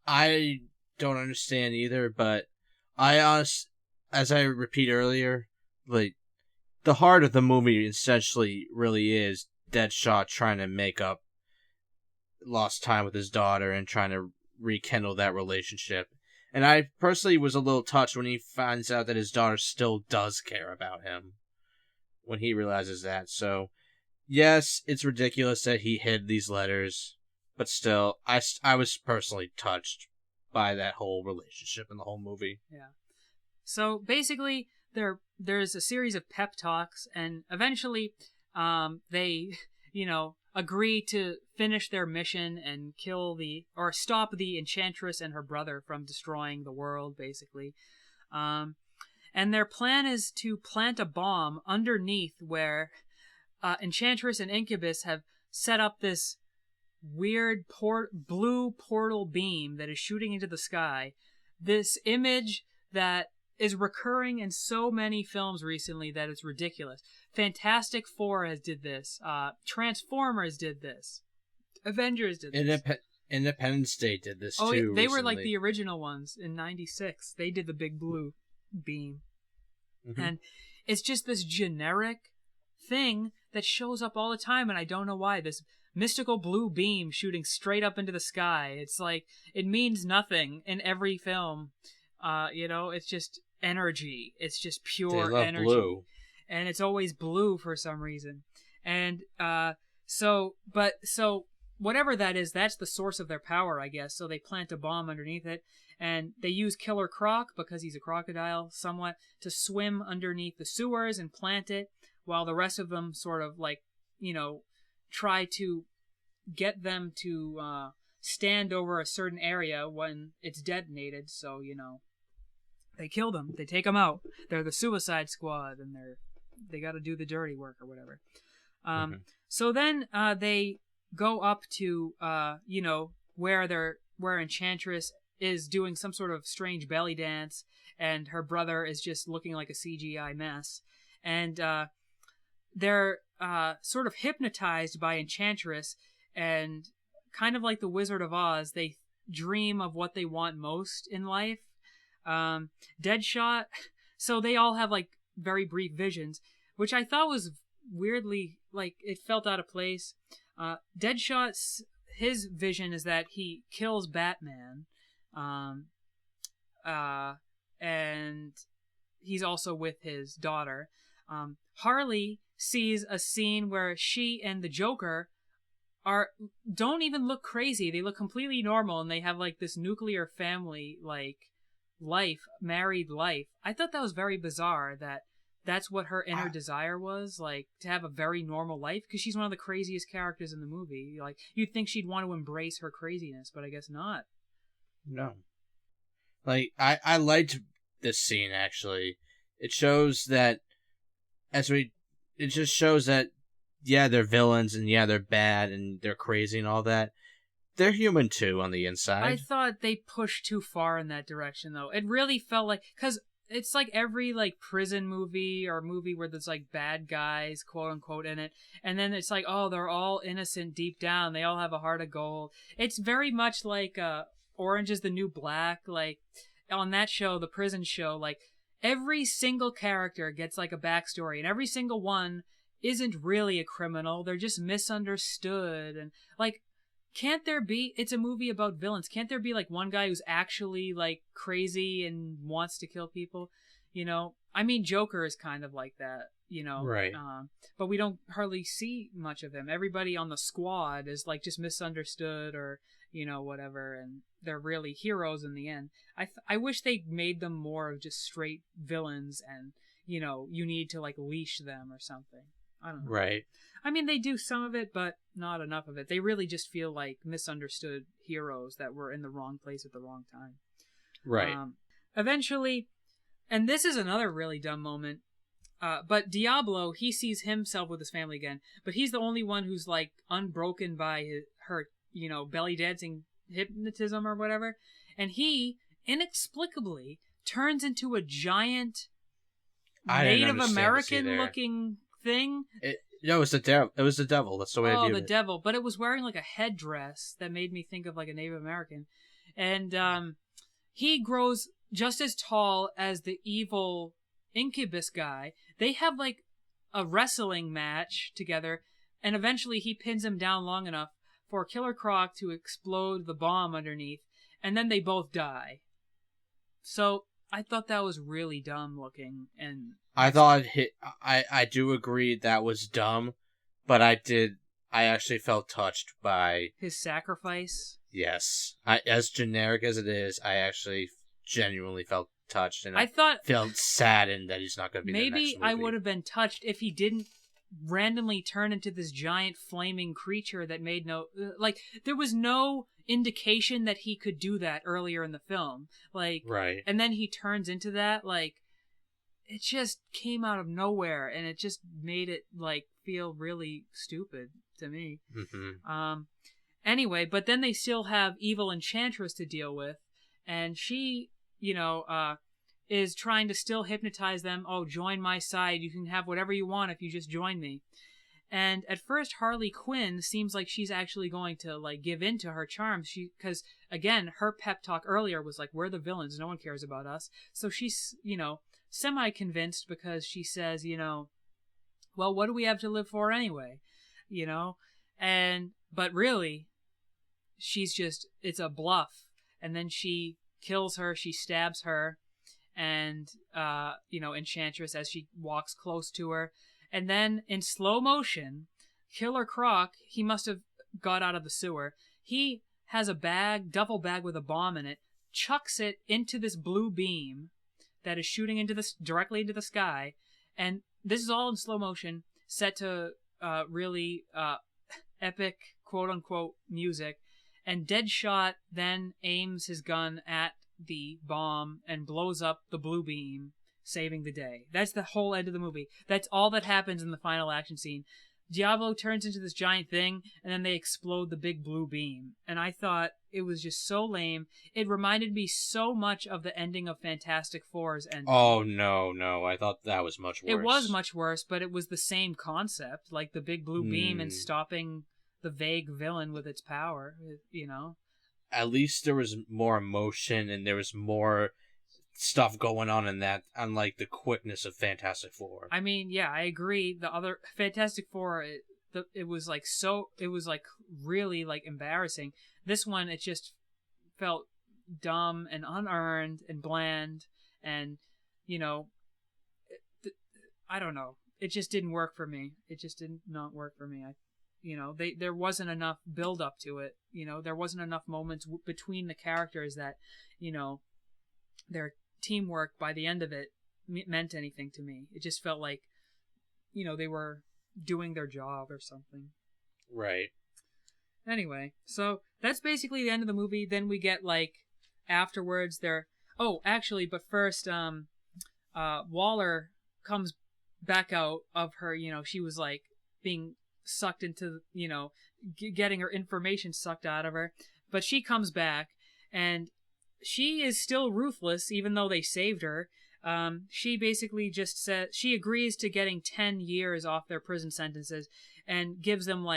I don't understand either, but as I repeat earlier, like, the heart of the movie essentially really is Deadshot trying to make up lost time with his daughter and trying to rekindle that relationship. And I personally was a little touched when he finds out that his daughter still does care about him. When he realizes that. So, yes, it's ridiculous that he hid these letters, but still, I was personally touched by that whole relationship in the whole movie. Yeah. So basically, there's a series of pep talks, and eventually, they, agree to finish their mission and stop the Enchantress and her brother from destroying the world, basically. And their plan is to plant a bomb underneath where Enchantress and Incubus have set up this weird blue portal beam that is shooting into the sky. This image that is recurring in so many films recently that it's ridiculous. Fantastic Four did this. Transformers did this. Avengers did this. Independence Day did this too. They recently. were like the original ones in '96. They did the big blue beam. Mm-hmm. And it's just this generic thing that shows up all the time, and I don't know why. This mystical blue beam shooting straight up into the sky. It's like, it means nothing in every film. It's just energy. It's just pure they love energy. Blue. And it's always blue for some reason. And so whatever that is, that's the source of their power, I guess. So they plant a bomb underneath it, and they use Killer Croc, because he's a crocodile somewhat, to swim underneath the sewers and plant it, while the rest of them sort of try to get them to stand over a certain area when it's detonated. So, they kill them. They take them out. They're the Suicide Squad, and they got to do the dirty work or whatever. So then they go up to where Enchantress is doing some sort of strange belly dance, and her brother is just looking like a CGI mess, and they're sort of hypnotized by Enchantress, and kind of like the Wizard of Oz, they dream of what they want most in life. Deadshot, so they all have like very brief visions, which I thought was weirdly, like, it felt out of place. Deadshot's his vision is that he kills Batman, and he's also with his daughter. Harley sees a scene where she and the Joker don't even look crazy. They look completely normal, and they have like this nuclear family married life. I thought that was very bizarre, that's what her inner desire was, like, to have a very normal life, because she's one of the craziest characters in the movie. Like, you'd think she'd want to embrace her craziness, but I guess not. No. Like, I liked this scene, actually. It shows that, it just shows that, yeah, they're villains, and yeah, they're bad, and they're crazy and all that. They're human, too, on the inside. I thought they pushed too far in that direction, though. It really felt like, because it's like every, like, prison movie or movie where there's, like, bad guys, quote-unquote, in it, and then it's like, oh, they're all innocent deep down. They all have a heart of gold. It's very much like Orange is the New Black. Like, on that show, the prison show, like, every single character gets, like, a backstory, and every single one isn't really a criminal. They're just misunderstood, and, like, it's a movie about villains. Can't there be, like, one guy who's actually, like, crazy and wants to kill people? I mean, Joker is kind of like that, Right. But we don't hardly see much of him. Everybody on the squad is, like, just misunderstood or, whatever, and they're really heroes in the end. I wish they made them more of just straight villains, and, you need to, like, leash them or something. I don't know. Right. I mean, they do some of it, but not enough of it. They really just feel like misunderstood heroes that were in the wrong place at the wrong time. Right. Eventually, and this is another really dumb moment, but Diablo, he sees himself with his family again, but he's the only one who's, like, unbroken by her, belly dancing hypnotism or whatever, and he, inexplicably, turns into a giant Native American-looking thing. No, it was the devil. It was the devil. That's the way I Oh, viewed the it. devil. But it was wearing like a headdress that made me think of like a Native American. And he grows just as tall as the evil incubus guy. They have like a wrestling match together, and eventually he pins him down long enough for Killer Croc to explode the bomb underneath, and then they both die. So I thought that was really dumb looking, and I do agree that was dumb, but I actually felt touched by, his sacrifice. yes. As generic as it is, I actually genuinely felt touched, and I thought felt saddened that he's not going to be in the maybe next movie. I would have been touched if he didn't randomly turn into this giant flaming creature that made no like there was no indication that he could do that earlier in the film, like, right, and then he turns into that, like, it just came out of nowhere, and it just made it like feel really stupid to me. Mm-hmm. Anyway, but then they still have evil enchantress to deal with, and she, is trying to still hypnotize them. Oh, join my side. You can have whatever you want if you just join me. And at first, Harley Quinn seems like she's actually going to like give in to her charms. Because again, her pep talk earlier was like, "We're the villains. No one cares about us." So she's, semi-convinced because she says, well, what do we have to live for anyway? But really, it's a bluff. And then she kills her. She stabs her. And Enchantress as she walks close to her, and then in slow motion, Killer Croc, he must have got out of the sewer. He has a duffel bag with a bomb in it, chucks it into this blue beam that is shooting directly into the sky, and this is all in slow motion, set to really epic quote unquote music, and Deadshot then aims his gun at the bomb and blows up the blue beam, saving the day. That's the whole end of the movie. That's all that happens in the final action scene. Diablo turns into this giant thing, and then they explode the big blue beam. And I thought it was just so lame. It reminded me so much of the ending of Fantastic Four's ending. Oh, no. I thought that was much worse. It was much worse, but it was the same concept. Like the big blue beam and stopping the vague villain with its power, At least there was more emotion and there was more stuff going on in that, unlike the quickness of Fantastic Four. I mean, yeah, I agree. The other Fantastic Four, it was like really like embarrassing. This one, it just felt dumb and unearned and bland, and I don't know. It just didn't work for me. It just did not work for me. There wasn't enough build up to it. There wasn't enough moments between the characters that, their teamwork by the end of it meant anything to me. It just felt like, they were doing their job or something. Right. Anyway, so that's basically the end of the movie. Then we get like afterwards but first, Waller comes back out of her, she was like being sucked into, getting her information sucked out of her, but she comes back and she is still ruthless even though they saved her. She basically just said she agrees to getting 10 years off their prison sentences and gives them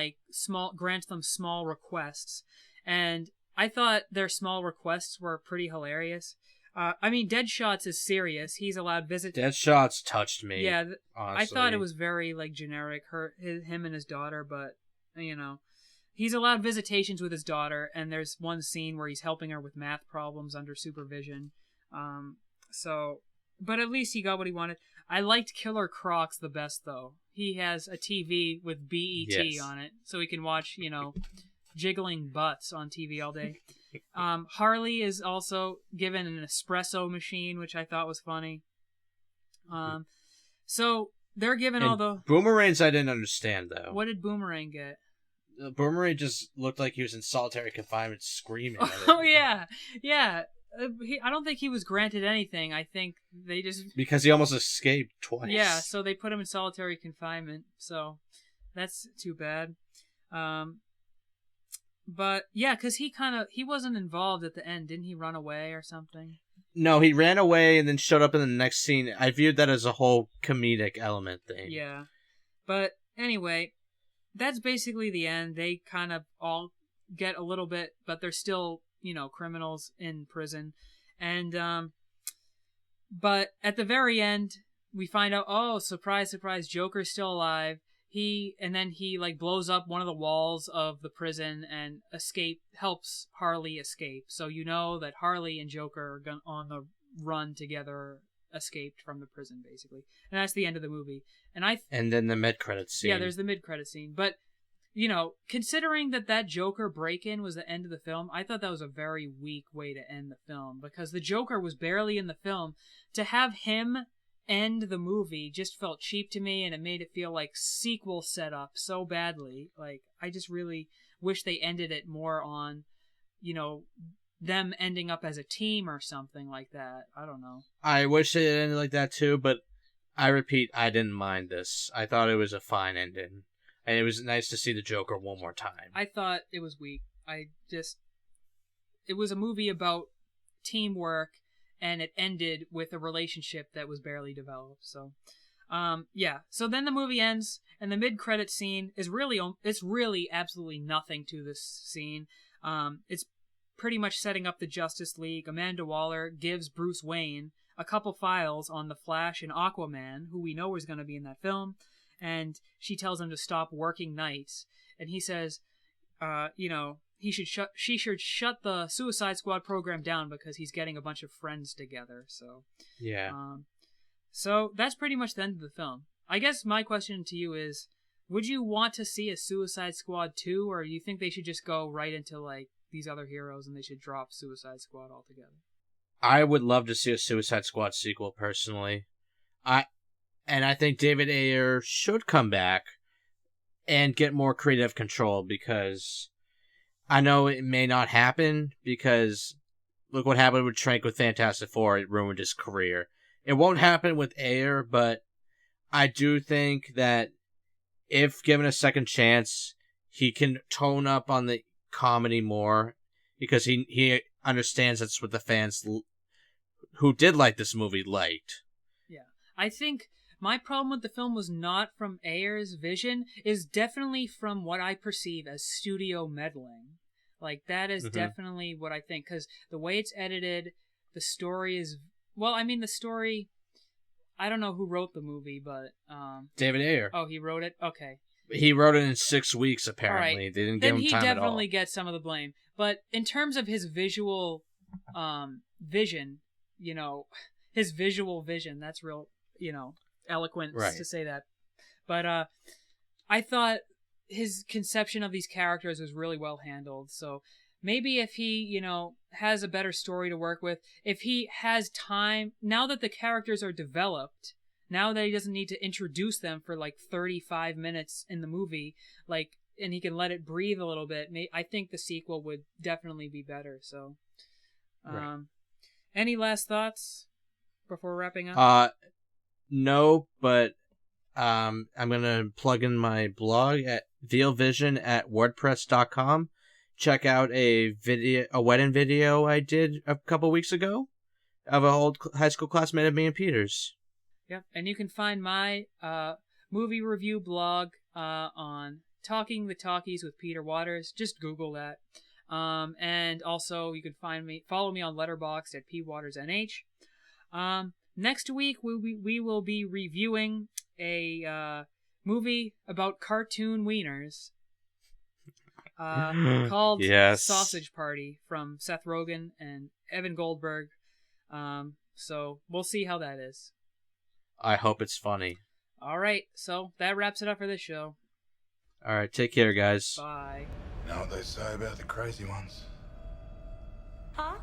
grants them small requests, and I thought their small requests were pretty hilarious. Deadshot's is serious. He's allowed visit. Deadshot's touched me. Yeah, honestly. I thought it was very generic. Him and his daughter, but he's allowed visitations with his daughter, and there's one scene where he's helping her with math problems under supervision. But at least he got what he wanted. I liked Killer Croc's the best though. He has a TV with BET on it, so he can watch jiggling butts on TV all day. Harley is also given an espresso machine, which I thought was funny. So they're given all the Boomerangs. I didn't understand though. What did Boomerang get? Boomerang just looked like he was in solitary confinement, screaming. Oh yeah. I don't think he was granted anything. I think they just because he almost escaped twice. Yeah, so they put him in solitary confinement. So that's too bad. But yeah, because he wasn't involved at the end. Didn't he run away or something? No, he ran away and then showed up in the next scene. I viewed that as a whole comedic element thing. Yeah. But anyway, that's basically the end. They kind of all get a little bit, but they're still, criminals in prison. And, but at the very end, we find out, oh, surprise, surprise, Joker's still alive. And then he like blows up one of the walls of the prison and helps Harley escape. So you know that Harley and Joker are on the run together, escaped from the prison, basically. And that's the end of the movie. And then the mid-credits scene. Yeah, there's the mid-credit scene. But, considering that Joker break-in was the end of the film, I thought that was a very weak way to end the film, because the Joker was barely in the film. To have him end the movie just felt cheap to me, and it made it feel like sequel setup so badly. Like, I just really wish they ended it more on, them ending up as a team or something like that. I don't know. I wish it ended like that too, but I repeat, I didn't mind this. I thought it was a fine ending. And it was nice to see the Joker one more time. I thought it was weak. It was a movie about teamwork, and it ended with a relationship that was barely developed. So, yeah. So then the movie ends, and the mid-credit scene is really absolutely nothing to this scene. It's pretty much setting up the Justice League. Amanda Waller gives Bruce Wayne a couple files on the Flash and Aquaman, who we know is going to be in that film, and she tells him to stop working nights. And he says, she should shut the Suicide Squad program down because he's getting a bunch of friends together. So yeah. So that's pretty much the end of the film. I guess my question to you is, would you want to see a Suicide Squad 2, or you think they should just go right into like these other heroes and they should drop Suicide Squad altogether? I would love to see a Suicide Squad sequel, personally. I think David Ayer should come back and get more creative control, because I know it may not happen, because look what happened with Trank with Fantastic Four. It ruined his career. It won't happen with Ayer, but I do think that if given a second chance, he can tone up on the comedy more, because he understands that's what the fans who did like this movie liked. Yeah. I think my problem with the film was not from Ayer's vision, is definitely from what I perceive as studio meddling. Like, that is definitely what I think, because the way it's edited, the story is... Well, I mean, the story... I don't know who wrote the movie, but... David Ayer. Oh, he wrote it? Okay. He wrote it in 6 weeks, apparently. Right. They didn't give him time at all. Then he definitely gets some of the blame. But in terms of his visual vision, his visual vision, that's real, eloquent to say that. But I thought his conception of these characters was really well handled. So maybe if he, has a better story to work with, if he has time, now that the characters are developed, now that he doesn't need to introduce them for like 35 minutes in the movie, and he can let it breathe a little bit, I think the sequel would definitely be better. So, right. Any last thoughts before wrapping up? No, but I'm gonna plug in my blog at vealvision@wordpress.com. Check out a wedding video I did a couple weeks ago of an old high school classmate of me and Peter's. Yep, and you can find my movie review blog on Talking the Talkies with Peter Waters. Just Google that. And also you can follow me on Letterboxd at pwatersnh. Next week we will be reviewing a movie about cartoon wieners called Sausage Party from Seth Rogen and Evan Goldberg. So we'll see how that is. I hope it's funny. All right, so that wraps it up for this show. All right, take care, guys. Bye. Know what they say about the crazy ones? Huh?